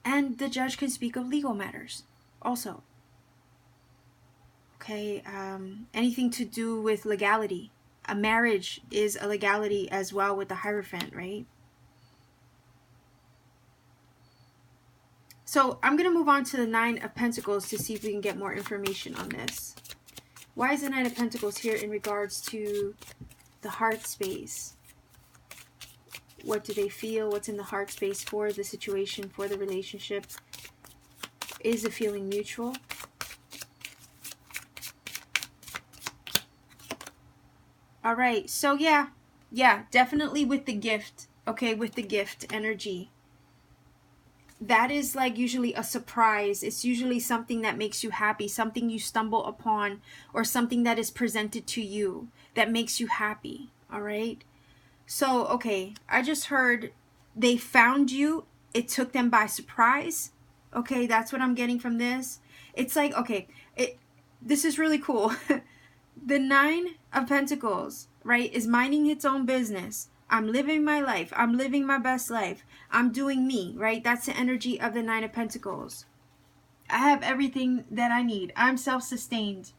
And the Judge can speak of legal matters also. Okay, anything to do with legality. A marriage is a legality as well with the Hierophant, right? So I'm going to move on to the 9 of Pentacles to see if we can get more information on this. Why is the 9 of Pentacles here in regards to the heart space? What do they feel? What's in the heart space for the situation, for the relationship? Is the feeling mutual? All right, so yeah, definitely with the gift, okay, with the gift energy. that is like usually a surprise. It's usually something that makes you happy, something you stumble upon, or something that is presented to you that makes you happy. All right. So, okay, I just heard they found you. It took them by surprise. Okay, that's what I'm getting from this. It's like, okay, this is really cool. The Nine of Pentacles, right, is minding its own business. I'm living my life. I'm living my best life. I'm doing me, right? That's the energy of the Nine of Pentacles. I have everything that I need. I'm self-sustained.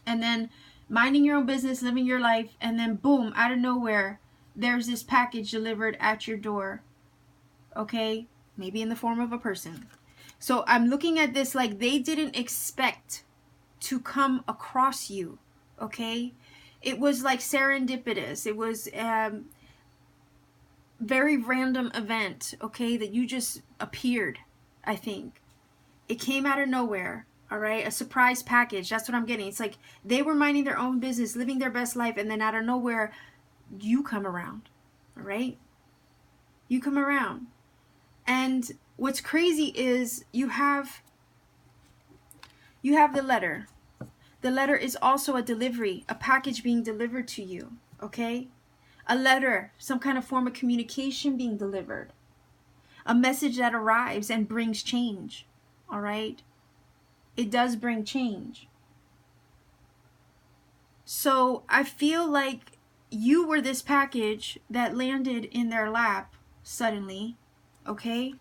And then minding your own business, living your life, and then boom, out of nowhere, there's this package delivered at your door. Okay? Maybe in the form of a person. So I'm looking at this like they didn't expect to come across you. Okay? It was like serendipitous. It was very random event, okay, that you just appeared, I think. It came out of nowhere, all right? A surprise package. That's what I'm getting. It's like they were minding their own business, living their best life, and then out of nowhere, you come around, all right? You come around. And what's crazy is you have the letter. The letter is also a delivery, a package being delivered to you, okay? A letter, some kind of form of communication being delivered. A message that arrives and brings change, all right? It does bring change. So I feel like you were this package that landed in their lap suddenly, okay?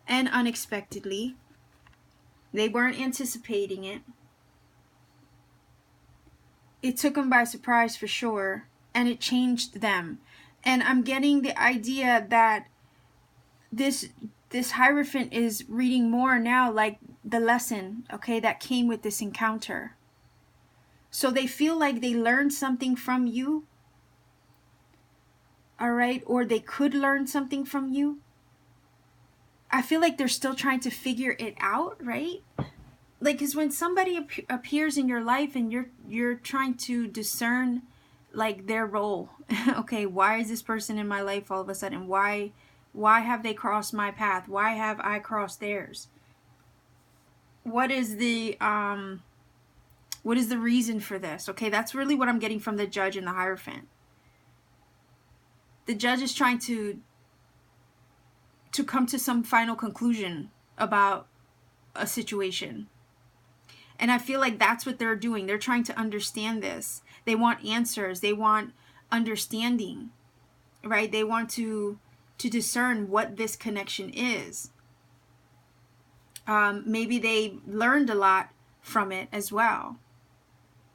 And unexpectedly. They weren't anticipating it. It took them by surprise for sure, and it changed them. And I'm getting the idea that this Hierophant is reading more now like the lesson, okay, that came with this encounter. So they feel like they learned something from you, all right, or they could learn something from you. I feel like they're still trying to figure it out, right? Like, because when somebody appears in your life and you're trying to discern like their role, okay, why is this person in my life all of a sudden? Why have they crossed my path? Why have I crossed theirs? What is the reason for this? Okay, that's really what I'm getting from the Judge and the Hierophant. The Judge is trying to come to some final conclusion about a situation. And I feel like that's what they're doing. They're trying to understand this. They want answers. They want understanding, right? They want to discern what this connection is. Maybe they learned a lot from it as well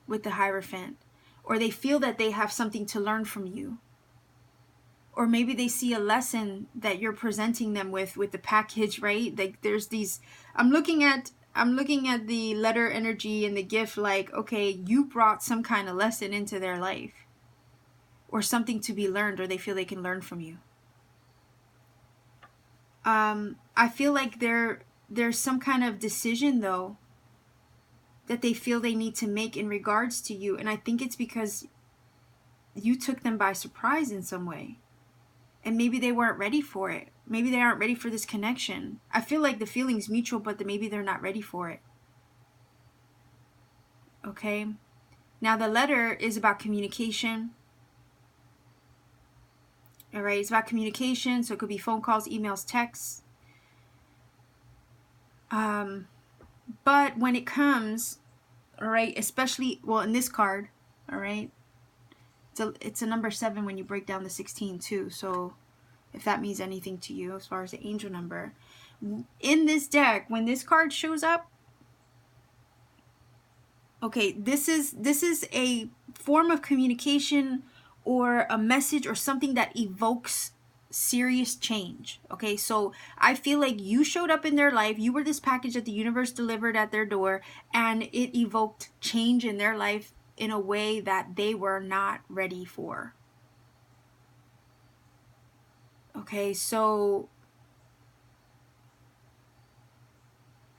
with the Hierophant. Or they feel that they have something to learn from you. Or maybe they see a lesson that you're presenting them with the package, right? Like there's these, I'm looking at the letter energy and the gift like, okay, you brought some kind of lesson into their life. Or something to be learned, or they feel they can learn from you. I feel like there's some kind of decision though that they feel they need to make in regards to you. And I think it's because you took them by surprise in some way. And maybe they weren't ready for it. Maybe they aren't ready for this connection. I feel like the feeling's mutual, but maybe they're not ready for it. Okay? Now the letter is about communication. All right? It's about communication. So it could be phone calls, emails, texts. But when it comes, all right, especially, well, in this card, all right, it's a number 7 when you break down the 16 too. So if that means anything to you as far as the angel number. In this deck, when this card shows up, okay, this is a form of communication or a message or something that evokes serious change. Okay, so I feel like you showed up in their life. You were this package that the universe delivered at their door, and it evoked change in their life in a way that they were not ready for. Okay, so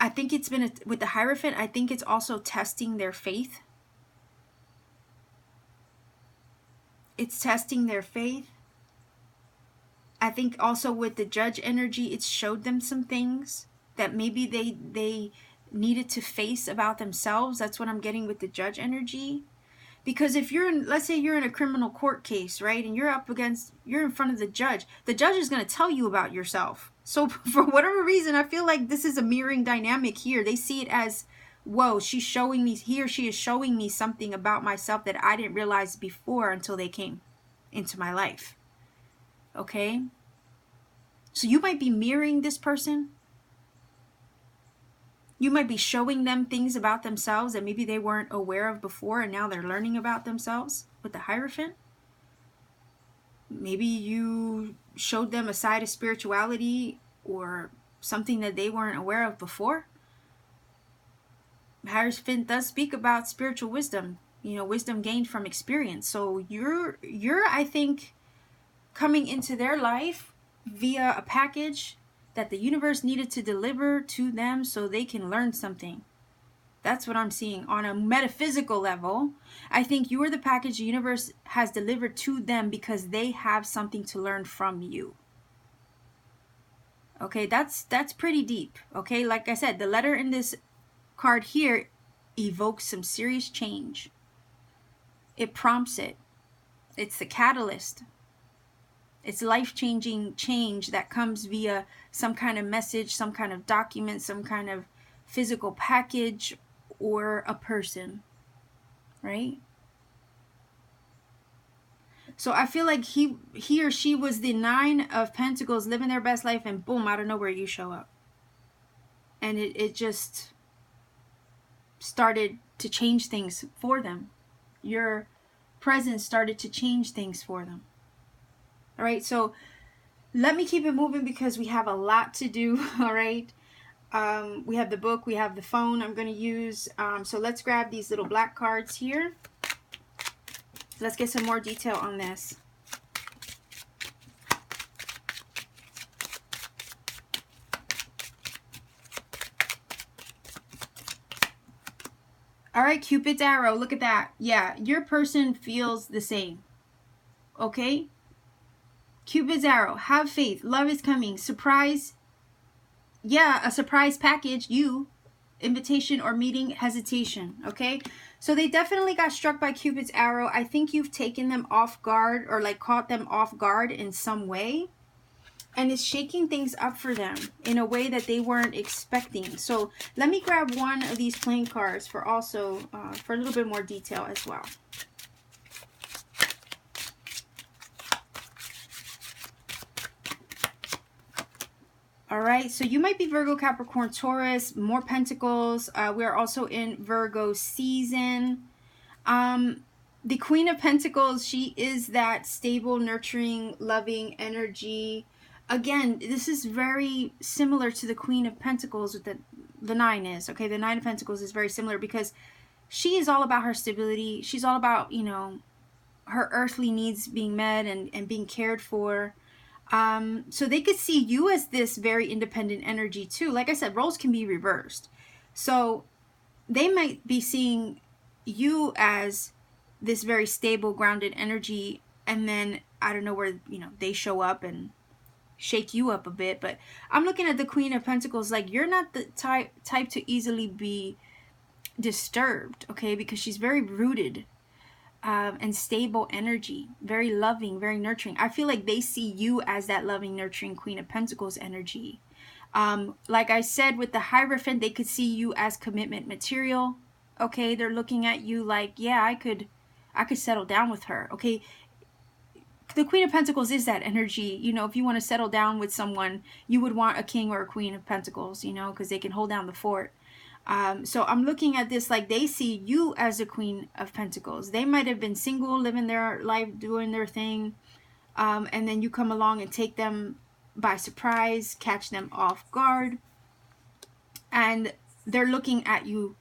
I think it's been with the Hierophant, I think it's also testing their faith. It's testing their faith. I think also with the Judge energy, it showed them some things that maybe they needed to face about themselves. That's what I'm getting with the Judge energy. Because if you're in, let's say you're in a criminal court case, right, and you're in front of the judge is going to tell you about yourself. So for whatever reason, I feel like this is a mirroring dynamic here. They see it as, whoa, she's showing me, he or she is showing me something about myself that I didn't realize before until they came into my life. Okay? So you might be mirroring this person. You might be showing them things about themselves that maybe they weren't aware of before, and now they're learning about themselves with the Hierophant. Maybe you showed them a side of spirituality or something that they weren't aware of before. Hierophant does speak about spiritual wisdom, wisdom gained from experience. So you're I think, coming into their life via a package that the universe needed to deliver to them so they can learn something. That's what I'm seeing on a metaphysical level. I think you are the package the universe has delivered to them because they have something to learn from you. Okay, that's pretty deep. Okay, like I said, the letter in this card here evokes some serious change. It prompts it. It's the catalyst. It's life-changing change that comes via some kind of message, some kind of document, some kind of physical package, or a person, right? So I feel like he or she was the 9 of Pentacles, living their best life, and boom, out of nowhere you show up. And it just started to change things for them. Your presence started to change things for them. All right, so let me keep it moving because we have a lot to do, all right? We have the book, we have the phone I'm going to use. So let's grab these little black cards here. Let's get some more detail on this. All right, Cupid's arrow, look at that. Yeah, your person feels the same. Okay? Cupid's arrow, have faith, love is coming, surprise. Yeah, a surprise package, invitation or meeting, hesitation. Okay? So they definitely got struck by Cupid's arrow. I think you've taken them off guard, or like caught them off guard in some way. And it's shaking things up for them in a way that they weren't expecting. So let me grab one of these playing cards for also for a little bit more detail as well. All right, so you might be Virgo, Capricorn, Taurus, more Pentacles. We're also in Virgo season. The Queen of Pentacles, she is that stable, nurturing, loving energy. Again, this is very similar to the Queen of Pentacles with the 9 is. Okay, the 9 of Pentacles is very similar because she is all about her stability. She's all about, her earthly needs being met and being cared for. So they could see you as this very independent energy too. Like I said, roles can be reversed. So they might be seeing you as this very stable, grounded energy, and then I don't know where, they show up and shake you up a bit. But I'm looking at the Queen of Pentacles like you're not the type to easily be disturbed, okay? Because she's very rooted and stable energy, very loving, very nurturing. I feel like they see you as that loving, nurturing Queen of Pentacles energy. Like I said, with the Hierophant, they could see you as commitment material. Okay, they're looking at you like, yeah, I could settle down with her. Okay, the Queen of Pentacles is that energy. If you want to settle down with someone, you would want a King or a Queen of Pentacles, because they can hold down the fort. So I'm looking at this like they see you as a Queen of Pentacles. They might have been single, living their life, doing their thing. And then you come along and take them by surprise, catch them off guard. And they're looking at you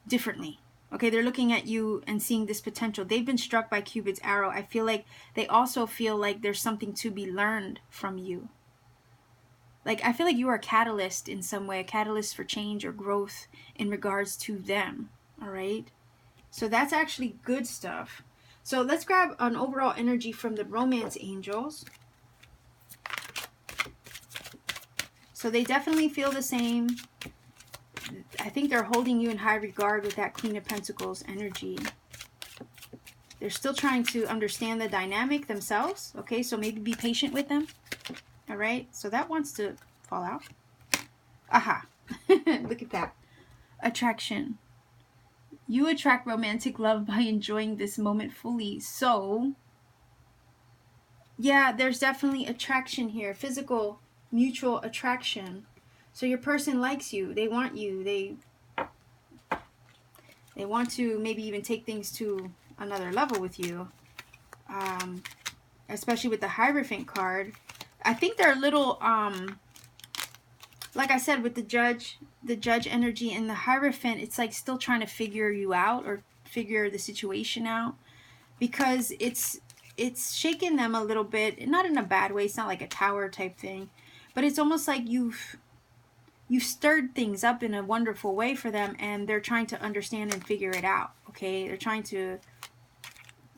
differently. Okay, they're looking at you and seeing this potential. They've been struck by Cupid's arrow. I feel like they also feel like there's something to be learned from you. Like, I feel like you are a catalyst in some way, a catalyst for change or growth in regards to them, all right? So that's actually good stuff. So let's grab an overall energy from the romance angels. So they definitely feel the same. I think they're holding you in high regard with that Queen of Pentacles energy. They're still trying to understand the dynamic themselves. Okay, so maybe be patient with them. All right, so that wants to fall out. Aha. Look at that. Attraction. You attract romantic love by enjoying this moment fully. So, yeah, there's definitely attraction here. Physical, mutual attraction. So your person likes you. They want you. They want to maybe even take things to another level with you. Especially with the Hierophant card. I think they're a little, like I said, with the judge energy and the Hierophant, it's like still trying to figure you out or figure the situation out, because it's shaking them a little bit, not in a bad way. It's not like a tower type thing, but it's almost like you've stirred things up in a wonderful way for them, and they're trying to understand and figure it out. Okay, they're trying to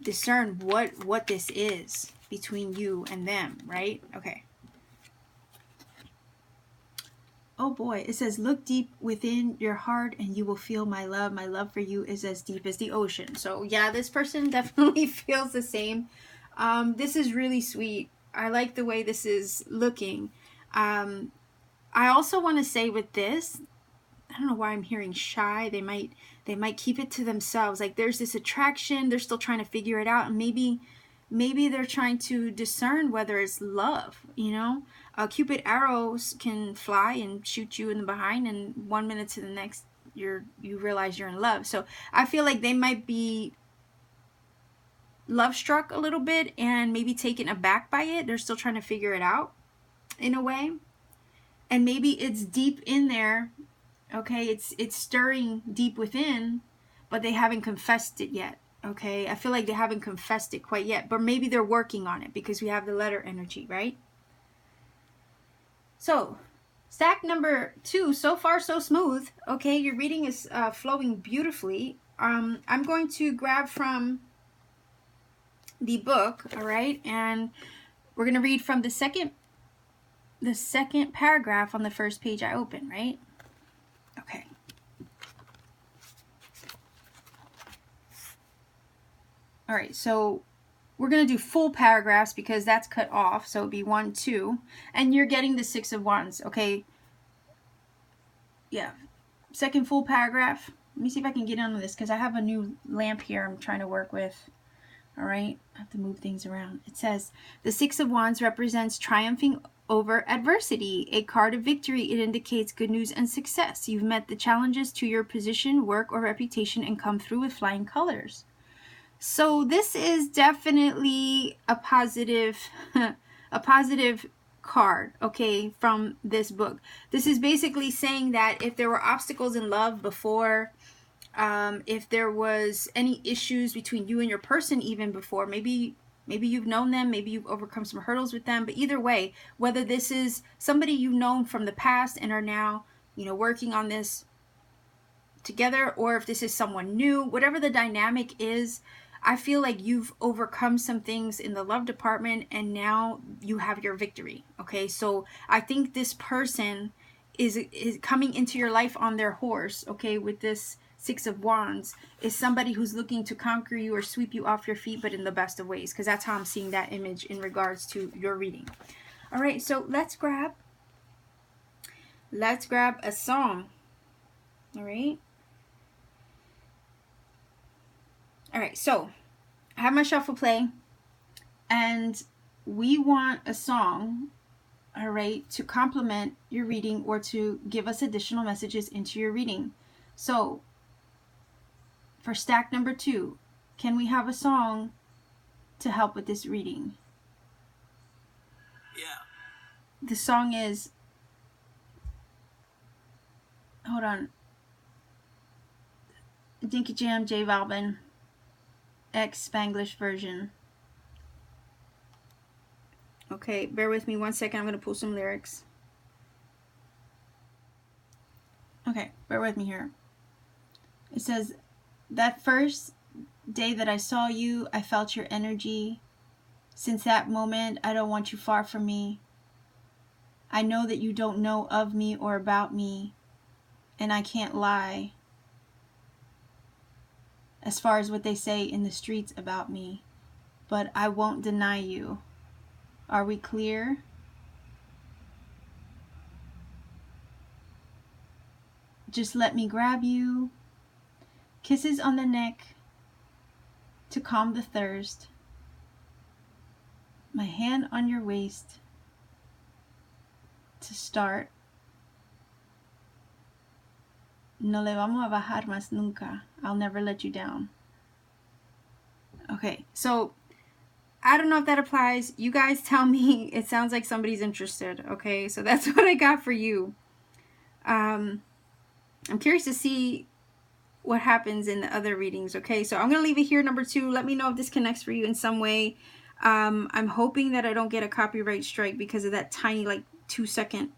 discern what this is between you and them, right? Okay. Oh boy, it says, look deep within your heart and you will feel my love. My love for you is as deep as the ocean. So yeah, this person definitely feels the same. This is really sweet. I like the way this is looking. I also want to say with this, I don't know why I'm hearing shy. They might keep it to themselves. Like there's this attraction. They're still trying to figure it out. And maybe they're trying to discern whether it's love, you know? Cupid arrows can fly and shoot you in the behind, and 1 minute to the next, you realize you're in love. So I feel like they might be love struck a little bit and maybe taken aback by it. They're still trying to figure it out in a way. And maybe it's deep in there. Okay, it's stirring deep within, but they haven't confessed it yet. Okay, I feel like they haven't confessed it quite yet, but maybe they're working on it because we have the letter energy, right? So, stack number 2, so far so smooth. Okay, your reading is flowing beautifully. I'm going to grab from the book, all right, and we're going to read from the second paragraph on the first page I open, right? Okay. All right, so we're going to do full paragraphs because that's cut off. So it'd be 1, 2. And you're getting the 6 of Wands, okay? Yeah. Second full paragraph. Let me see if I can get on this because I have a new lamp here I'm trying to work with. All right. I have to move things around. It says, the 6 of Wands represents triumphing over adversity, a card of victory. It indicates good news and success. You've met the challenges to your position, work, or reputation and come through with flying colors. So this is definitely a positive card, okay, from this book. This is basically saying that if there were obstacles in love before, if there was any issues between you and your person even before, maybe you've known them, maybe you've overcome some hurdles with them, but either way, whether this is somebody you've known from the past and are now, you know, working on this together, or if this is someone new, whatever the dynamic is, I feel like you've overcome some things in the love department and now you have your victory. Okay, so I think this person is coming into your life on their horse, okay, with this 6 of Wands, is somebody who's looking to conquer you or sweep you off your feet, but in the best of ways, because that's how I'm seeing that image in regards to your reading. All right, so let's grab a song. All right. All right, so I have my shuffle play, and we want a song, all right, to complement your reading or to give us additional messages into your reading. So for stack number 2, can we have a song to help with this reading? Yeah. The song is, hold on, Dinky Jam, J Balvin, X Spanglish version. Okay, bear with me 1 second. I'm going to pull some lyrics. Okay, bear with me here. It says, that first day that I saw you, I felt your energy. Since that moment, I don't want you far from me. I know that you don't know of me or about me, and I can't lie as far as what they say in the streets about me, but I won't deny you. Are we clear? Just let me grab you. Kisses on the neck to calm the thirst. My hand on your waist to start. No le vamos a bajar más nunca. I'll never let you down. Okay, so I don't know if that applies. You guys tell me. It sounds like somebody's interested. Okay, so that's what I got for you. I'm curious to see what happens in the other readings. Okay, so I'm going to leave it here, number 2. Let me know if this connects for you in some way. I'm hoping that I don't get a copyright strike because of that tiny, like, 2-second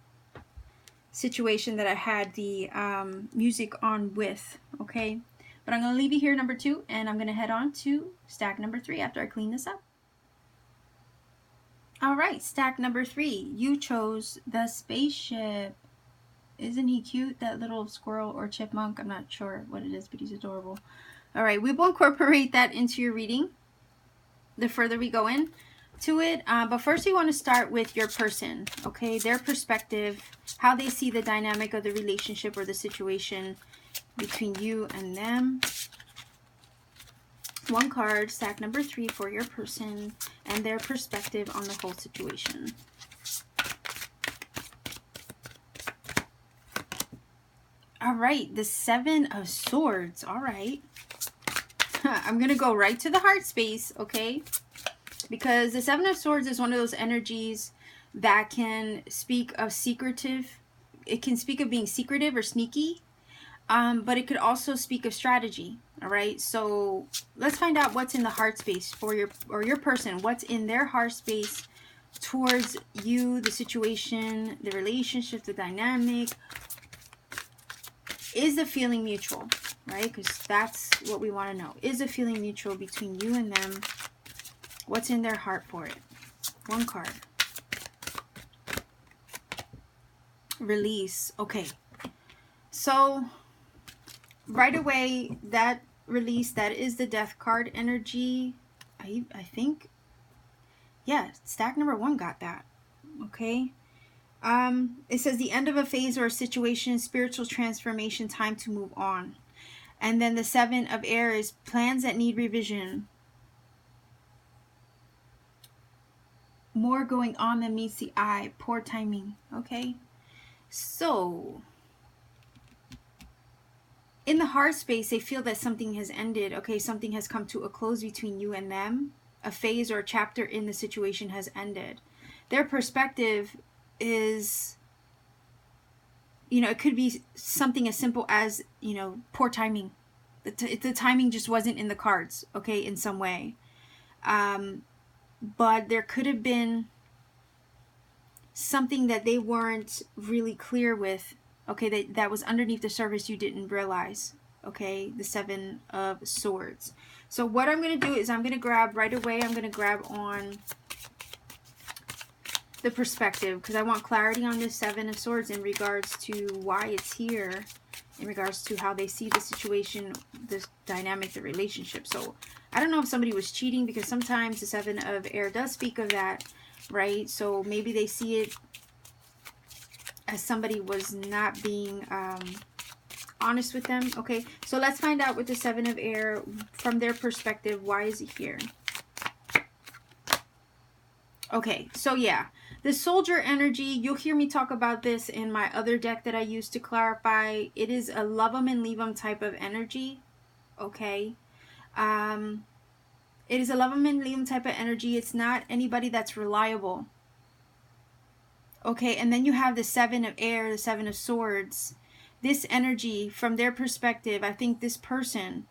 situation that I had the music on with. Okay, but I'm going to leave you here, number 2, and I'm going to head on to stack number 3 after I clean this up. All right, stack number 3. You chose the spaceship. Isn't he cute, that little squirrel or chipmunk? I'm not sure what it is, but he's adorable. All right, we will incorporate that into your reading the further we go in to it. But first we want to start with your person, okay? Their perspective, how they see the dynamic of the relationship or the situation between you and them. 1 card, stack number 3 for your person and their perspective on the whole situation. All right, the 7 of Swords. All right. I'm going to go right to the heart space, okay? Because the 7 of Swords is one of those energies that can speak of secretive. It can speak of being secretive or sneaky, but it could also speak of strategy, all right? So let's find out what's in the heart space for your person. What's in their heart space towards you, the situation, the relationship, the dynamic. Is the feeling mutual, right? Because that's what we want to know. Is the feeling mutual between you and them? What's in their heart for it? 1 card. Release. Okay. So, right away, that release, that is the Death card energy. I think, yeah, stack number 1 got that. Okay. It says the end of a phase or a situation, spiritual transformation, time to move on. And then the 7 of Air is plans that need revision. More going on than meets the eye. Poor timing. Okay. So, in the heart space, they feel that something has ended. Okay, something has come to a close between you and them. A phase or a chapter in the situation has ended. Their perspective is, you know, it could be something as simple as, you know, poor timing. The timing just wasn't in the cards, okay, in some way. But there could have been something that they weren't really clear with, okay, that was underneath the surface you didn't realize, okay, the 7 of Swords. So what I'm going to do is I'm going to grab right away, I'm going to grab on the perspective, because I want clarity on this 7 of Swords in regards to why it's here, in regards to how they see the situation, this dynamic, the relationship. So I don't know if somebody was cheating, because sometimes the 7 of Air does speak of that, right? So maybe they see it as somebody was not being honest with them. Okay, so let's find out with the 7 of Air from their perspective. Why is it here? Okay, so yeah, the soldier energy, you'll hear me talk about this in my other deck that I used to clarify. It is a love them and leave them type of energy, okay? It is a love them and leave them type of energy. It's not anybody that's reliable, okay? And then you have the 7 of Air, the 7 of Swords. This energy, from their perspective, I think this person,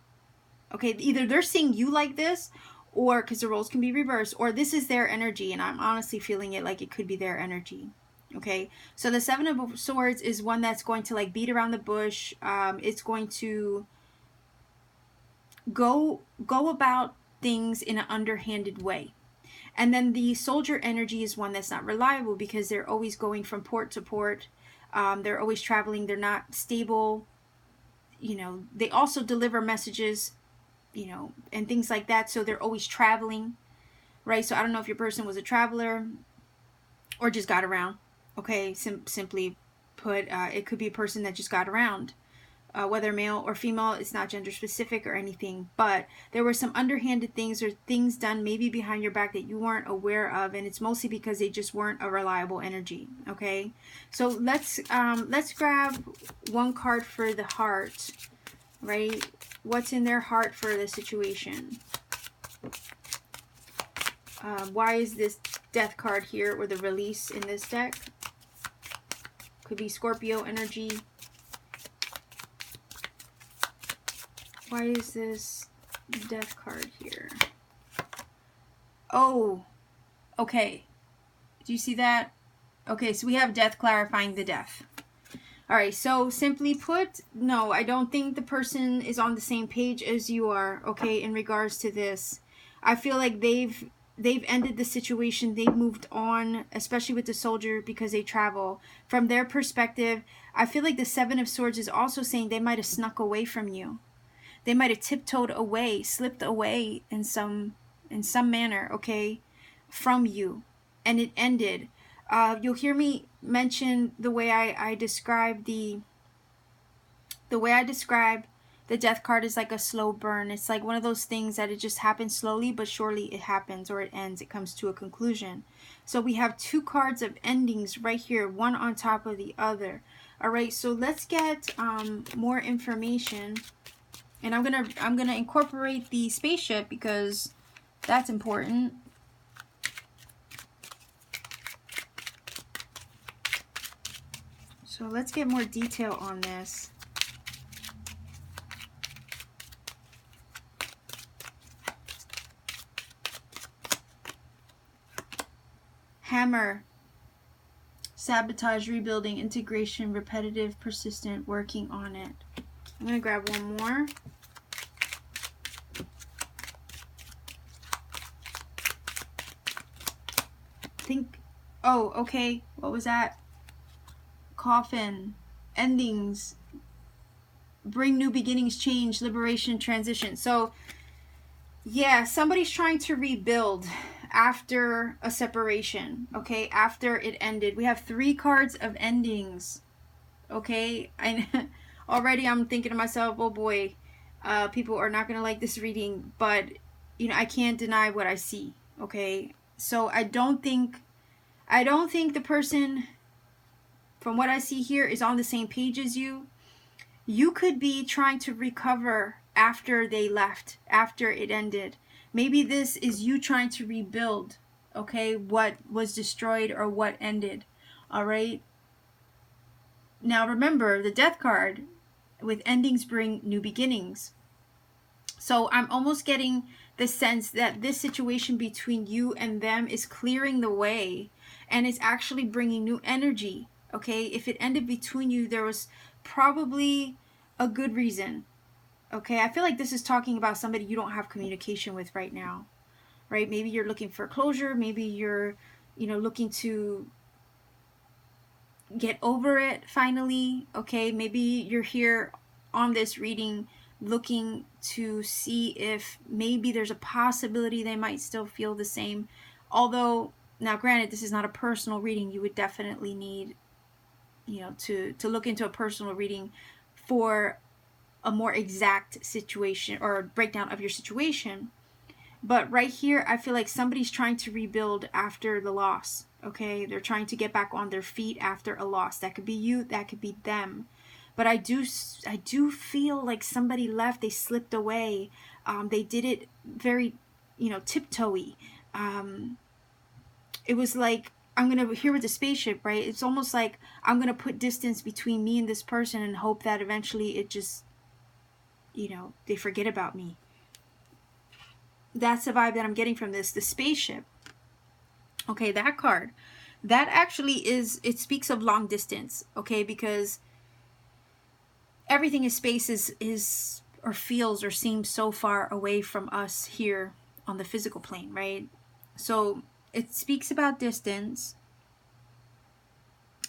okay, either they're seeing you like this, or because the roles can be reversed, or this is their energy, and I'm honestly feeling it like it could be their energy. Okay, so the 7 of Swords is one that's going to like beat around the bush. It's going to go about things in an underhanded way. And then the soldier energy is one that's not reliable because they're always going from port to port. They're always traveling. They're not stable. You know, they also deliver messages, you know, and things like that. So they're always traveling, right? So I don't know if your person was a traveler or just got around. Okay, simply put, it could be a person that just got around. Whether male or female, it's not gender specific or anything, but there were some underhanded things or things done maybe behind your back that you weren't aware of, and it's mostly because they just weren't a reliable energy. Okay, so let's grab one card for the heart, right? What's in their heart for the situation? Why is this death card here, or the release in this deck? Could be Scorpio energy. Why is this death card here? Oh, okay. Do you see that? Okay, so we have death clarifying the death. All right, so simply put, no, I don't think the person is on the same page as you are, okay, in regards to this. I feel like they've ended the situation. They've moved on, especially with the soldier, because they travel. From their perspective, I feel like the Seven of Swords is also saying they might have snuck away from you. They might have tiptoed away, slipped away in some manner, okay, from you, and it ended. You'll hear me mention the way I describe the death card is like a slow burn. It's like one of those things that it just happens slowly, but surely it happens, or it ends. It comes to a conclusion. So we have two cards of endings right here, one on top of the other. All right, so let's get more information. And I'm gonna incorporate the spaceship because that's important. So let's get more detail on this. Hammer. Sabotage, rebuilding, integration, repetitive, persistent, working on it. I'm gonna grab one more. Oh, okay, what was that? Coffin, endings, bring new beginnings, change, liberation, transition. So yeah, somebody's trying to rebuild after a separation, okay, after it ended. We have 3 cards of endings, okay. Already I'm thinking to myself, oh boy, people are not gonna like this reading, but you know, I can't deny what I see, okay. So I don't think the person, from what I see here, is on the same page as you. You could be trying to recover after they left, after it ended. Maybe this is you trying to rebuild, okay, what was destroyed or what ended. All right. Now remember, the death card with endings bring new beginnings. So I'm almost getting the sense that this situation between you and them is clearing the way, and it's actually bringing new energy. Okay, if it ended between you, there was probably a good reason. Okay, I feel like this is talking about somebody you don't have communication with right now, right? Maybe you're looking for closure. Maybe you're, you know, looking to get over it finally. Okay, maybe you're here on this reading looking to see if maybe there's a possibility they might still feel the same. Although, now granted, this is not a personal reading. You would definitely need, you know, to look into a personal reading for a more exact situation or breakdown of your situation. But right here, I feel like somebody's trying to rebuild after the loss. Okay, they're trying to get back on their feet after a loss. That could be you, that could be them. But I do feel like somebody left. They slipped away. They did it very, you know, tiptoey. It was like, I'm gonna, here with the spaceship, right? It's almost like I'm gonna put distance between me and this person and hope that eventually it just, you know, they forget about me. That's the vibe that I'm getting from this. The spaceship. Okay, that card. That actually is, it speaks of long distance, okay? Because everything in space is or feels or seems so far away from us here on the physical plane, right? So it speaks about distance.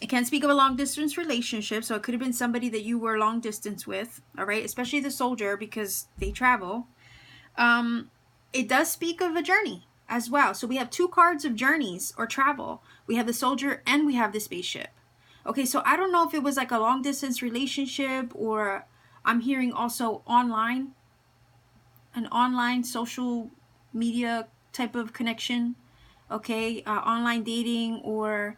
It can speak of a long distance relationship. So it could have been somebody that you were long distance with, all right? Especially the soldier, because they travel. It does speak of a journey as well. So we have 2 cards of journeys or travel. We have the soldier and we have the spaceship. Okay, so I don't know if it was like a long distance relationship, or I'm hearing also online, an online social media type of connection. Okay, online dating, or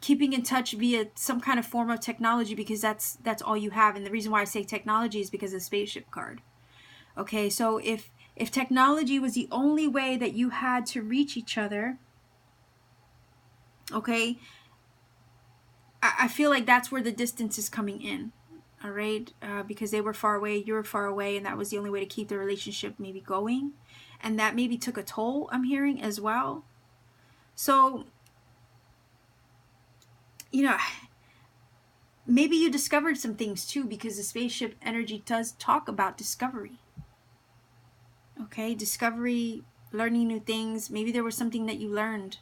keeping in touch via some kind of form of technology, because that's all you have. And the reason why I say technology is because of the spaceship card. Okay, so if technology was the only way that you had to reach each other, okay, I feel like that's where the distance is coming in. All right, because they were far away, you were far away, and that was the only way to keep the relationship maybe going, and that maybe took a toll, I'm hearing as well. So, you know, maybe you discovered some things too, because the spaceship energy does talk about discovery. Okay, discovery, learning new things. Maybe there was something that you learned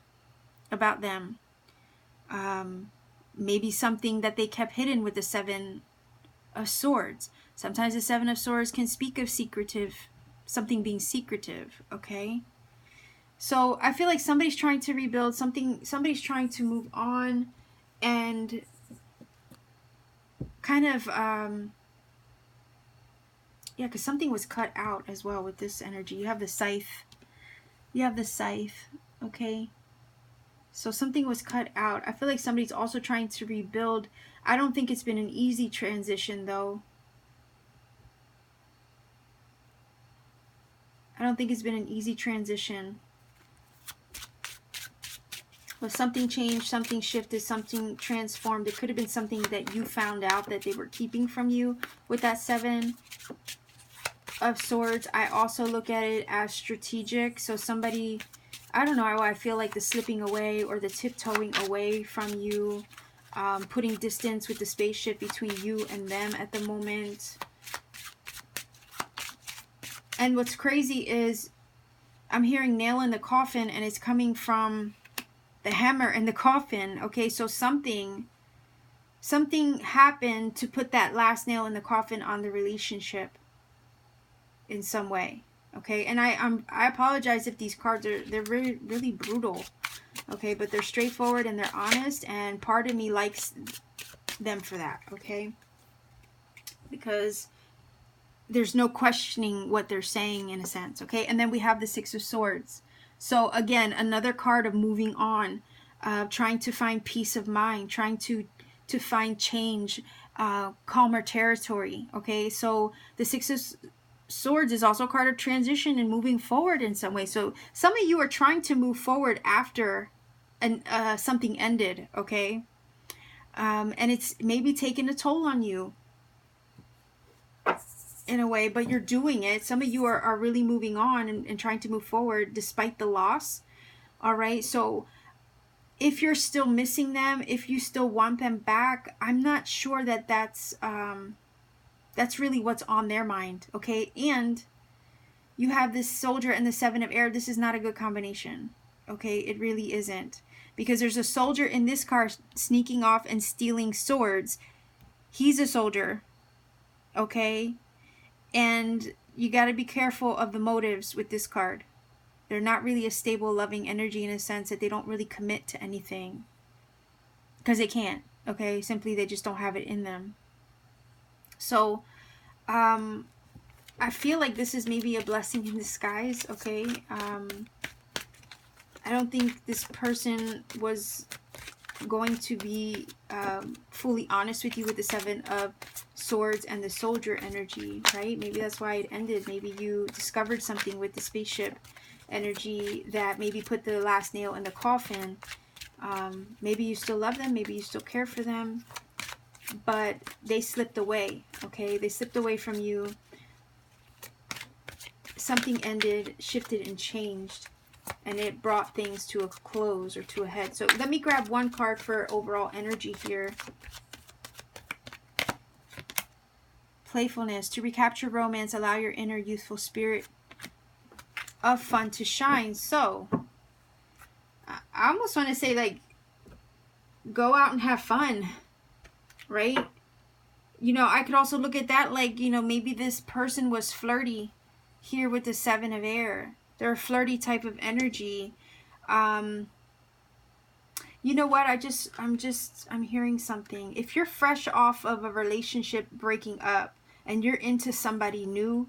about them. Maybe something that they kept hidden with the 7 of Swords. Sometimes the 7 of Swords can speak of something being secretive, okay? So I feel like somebody's trying to rebuild something, somebody's trying to move on, and kind of, yeah, because something was cut out as well with this energy. You have the scythe, okay? So something was cut out. I feel like somebody's also trying to rebuild. I don't think it's been an easy transition, though. I don't think it's been an easy transition. But something changed, something shifted, something transformed. It could have been something that you found out that they were keeping from you with that 7 of Swords. I also look at it as strategic. So somebody, I don't know, I feel like the slipping away or the tiptoeing away from you, putting distance with the spaceship between you and them at the moment. And what's crazy is I'm hearing nail in the coffin, and it's coming from the hammer in the coffin. Okay, so something happened to put that last nail in the coffin on the relationship in some way. Okay, and I apologize if these cards they're really, really brutal. Okay, but they're straightforward and they're honest, and part of me likes them for that. Okay, because there's no questioning what they're saying in a sense. Okay, and then we have the 6 of Swords. So again, another card of moving on, trying to find peace of mind, trying to find change, calmer territory. Okay, so the 6 of Swords is also a card of transition and moving forward in some way. So some of you are trying to move forward after something ended. Okay, and it's maybe taking a toll on you in a way, but you're doing it. Some of you are really moving on and trying to move forward despite the loss. All right, so if you're still missing them, if you still want them back, I'm not sure that that's really what's on their mind. Okay, and you have this soldier and the 7 of air. This is not a good combination. Okay, it really isn't, because there's a soldier in this card sneaking off and stealing swords. He's a soldier. Okay, and you got to be careful of the motives with this card. They're not really a stable, loving energy, in a sense that they don't really commit to anything. Because they can't. Okay, simply they just don't have it in them. So, I feel like this is maybe a blessing in disguise. Okay, I don't think this person was going to be fully honest with you with the 7 of Swords and the soldier energy, right? Maybe that's why it ended. Maybe you discovered something with the spaceship energy that maybe put the last nail in the coffin. Maybe you still love them, maybe you still care for them, but they slipped away. Okay, they slipped away from you. Something ended, shifted, and changed, and it brought things to a close or to a head. So let me grab one card for overall energy here. Playfulness. To recapture romance, allow your inner youthful spirit of fun to shine. So I almost want to say, like, go out and have fun, right? You know, I could also look at that like, you know, maybe this person was flirty here with the Seven of Air. They're a flirty type of energy. You know what? I'm hearing something. If you're fresh off of a relationship breaking up and you're into somebody new,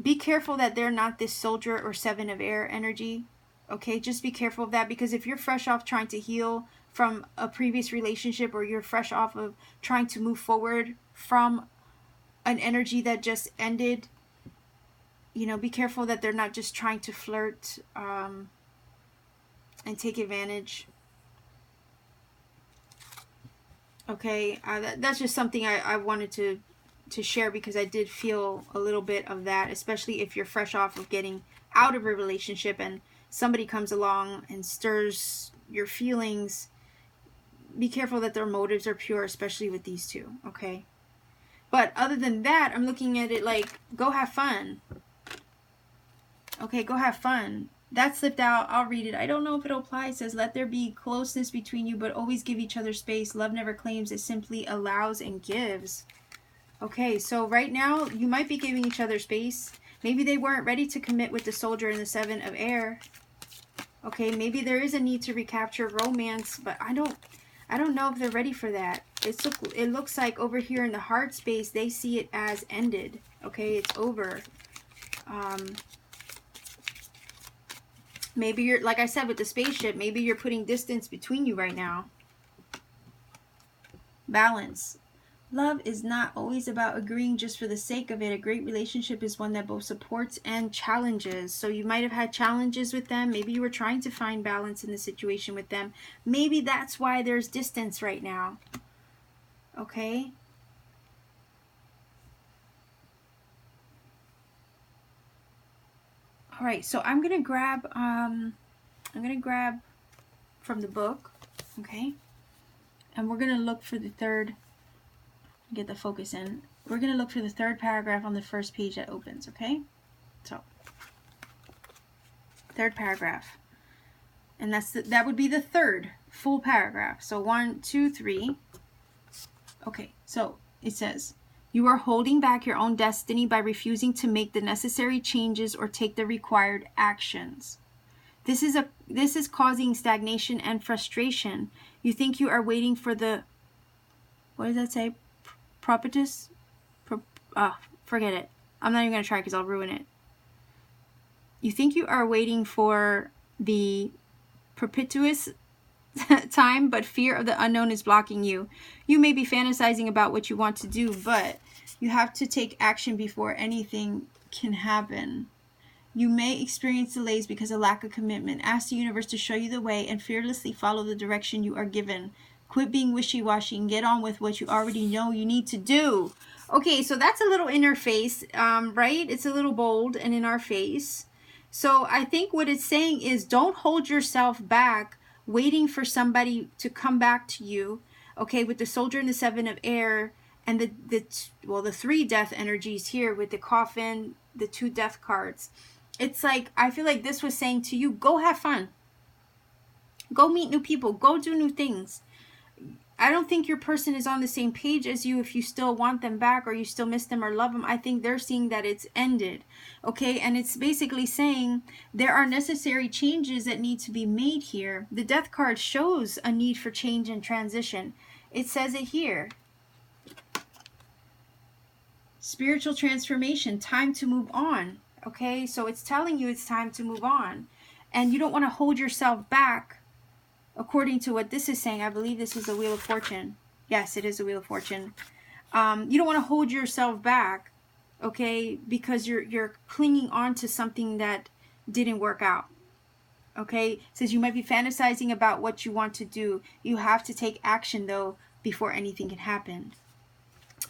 be careful that they're not this Soldier or Seven of Air energy. Okay, just be careful of that, because if you're fresh off trying to heal from a previous relationship, or you're fresh off of trying to move forward from an energy that just ended, you know, be careful that they're not just trying to flirt and take advantage. Okay, that's just something I wanted to share, because I did feel a little bit of that, especially if you're fresh off of getting out of a relationship and somebody comes along and stirs your feelings. Be careful that their motives are pure, especially with these two, okay? But other than that, I'm looking at it like, go have fun. Okay, go have fun. That slipped out. I'll read it. I don't know if it'll apply. It says, let there be closeness between you, but always give each other space. Love never claims. It simply allows and gives. Okay, so right now, you might be giving each other space. Maybe they weren't ready to commit with the Soldier and the Seven of Air. Okay, maybe there is a need to recapture romance, but I don't know if they're ready for that. It looks like over here in the heart space, they see it as ended. Okay, it's over. Maybe you're, like I said with the spaceship, maybe you're putting distance between you right now. Balance. Love is not always about agreeing just for the sake of it. A great relationship is one that both supports and challenges. So you might have had challenges with them. Maybe you were trying to find balance in the situation with them. Maybe that's why there's distance right now. Okay? All right, so I'm going to grab from the book, okay? And we're going to look for the third, get the focus in. We're going to look for the third paragraph on the first page that opens, okay? So, third paragraph. And that would be the third full paragraph. So 1, 2, 3. Okay, so it says, you are holding back your own destiny by refusing to make the necessary changes or take the required actions. This is causing stagnation and frustration. You think you are waiting for the, what does that say? Propitious? Forget it. I'm not even going to try because I'll ruin it. You think you are waiting for the propitious time, but fear of the unknown is blocking you. You may be fantasizing about what you want to do, but you have to take action before anything can happen. You may experience delays because of lack of commitment. Ask the universe to show you the way and fearlessly follow the direction you are given. Quit being wishy-washy and get on with what you already know you need to do. Okay, so that's a little in our face, right? It's a little bold and in our face. So I think what it's saying is, don't hold yourself back waiting for somebody to come back to you. Okay, with the Soldier and the Seven of Air and the 3 death energies here with the coffin, the 2 death cards. It's like, I feel like this was saying to you, go have fun. Go meet new people. Go do new things. I don't think your person is on the same page as you if you still want them back or you still miss them or love them. I think they're seeing that it's ended. Okay, and it's basically saying there are necessary changes that need to be made here. The death card shows a need for change and transition. It says it here. Spiritual transformation, time to move on. Okay, so it's telling you it's time to move on. And you don't want to hold yourself back. According to what this is saying, I believe this is the Wheel of Fortune. Yes, it is the Wheel of Fortune. You don't want to hold yourself back, okay, because you're clinging on to something that didn't work out. Okay, it says you might be fantasizing about what you want to do. You have to take action, though, before anything can happen.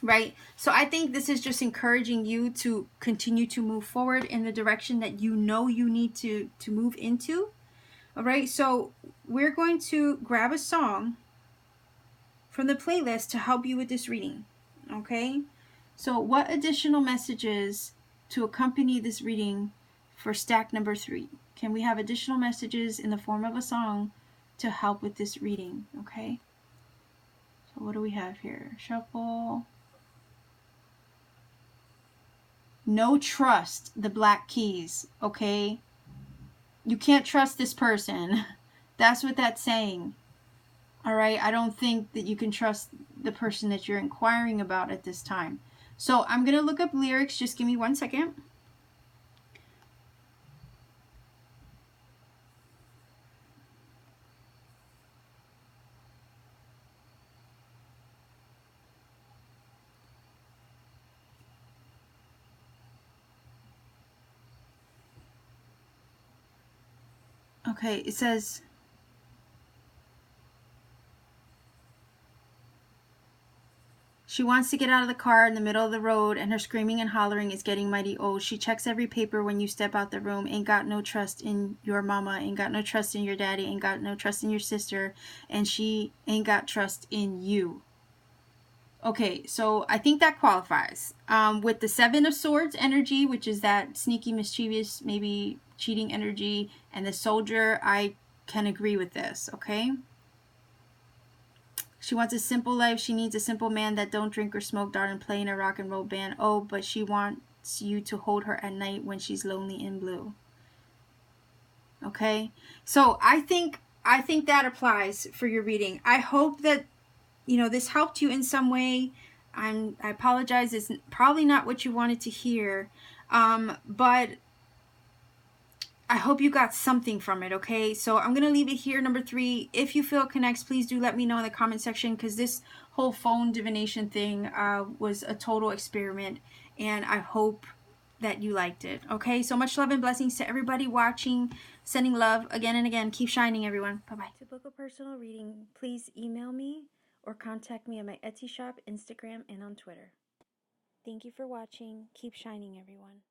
Right? So I think this is just encouraging you to continue to move forward in the direction that you know you need to move into. All right, so we're going to grab a song from the playlist to help you with this reading. Okay, so what additional messages to accompany this reading for stack number 3. Can we have additional messages in the form of a song to help with this reading? Okay. So what do we have here? Shuffle. No trust, the black keys. Okay. You can't trust this person. That's what that's saying. All right. I don't think that you can trust the person that you're inquiring about at this time. So I'm going to look up lyrics. Just give me 1 second. Okay. It says, she wants to get out of the car in the middle of the road, and her screaming and hollering is getting mighty old. She checks every paper when you step out the room. Ain't got no trust in your mama, ain't got no trust in your daddy, ain't got no trust in your sister, and she ain't got trust in you. Okay, so I think that qualifies. With the 7 of Swords energy, which is that sneaky, mischievous, maybe cheating energy, and the Soldier, I can agree with this, okay? She wants a simple life. She needs a simple man that don't drink or smoke, darn, play in a rock and roll band. Oh, but she wants you to hold her at night when she's lonely and blue. Okay? So I think that applies for your reading. I hope that this helped you in some way. I apologize. It's probably not what you wanted to hear. But I hope you got something from it, okay? So I'm going to leave it here, number 3. If you feel it connects, please do let me know in the comment section, because this whole phone divination thing was a total experiment, and I hope that you liked it, okay? So much love and blessings to everybody watching. Sending love again and again. Keep shining, everyone. Bye-bye. To book a personal reading, please email me or contact me on my Etsy shop, Instagram, and on Twitter. Thank you for watching. Keep shining, everyone.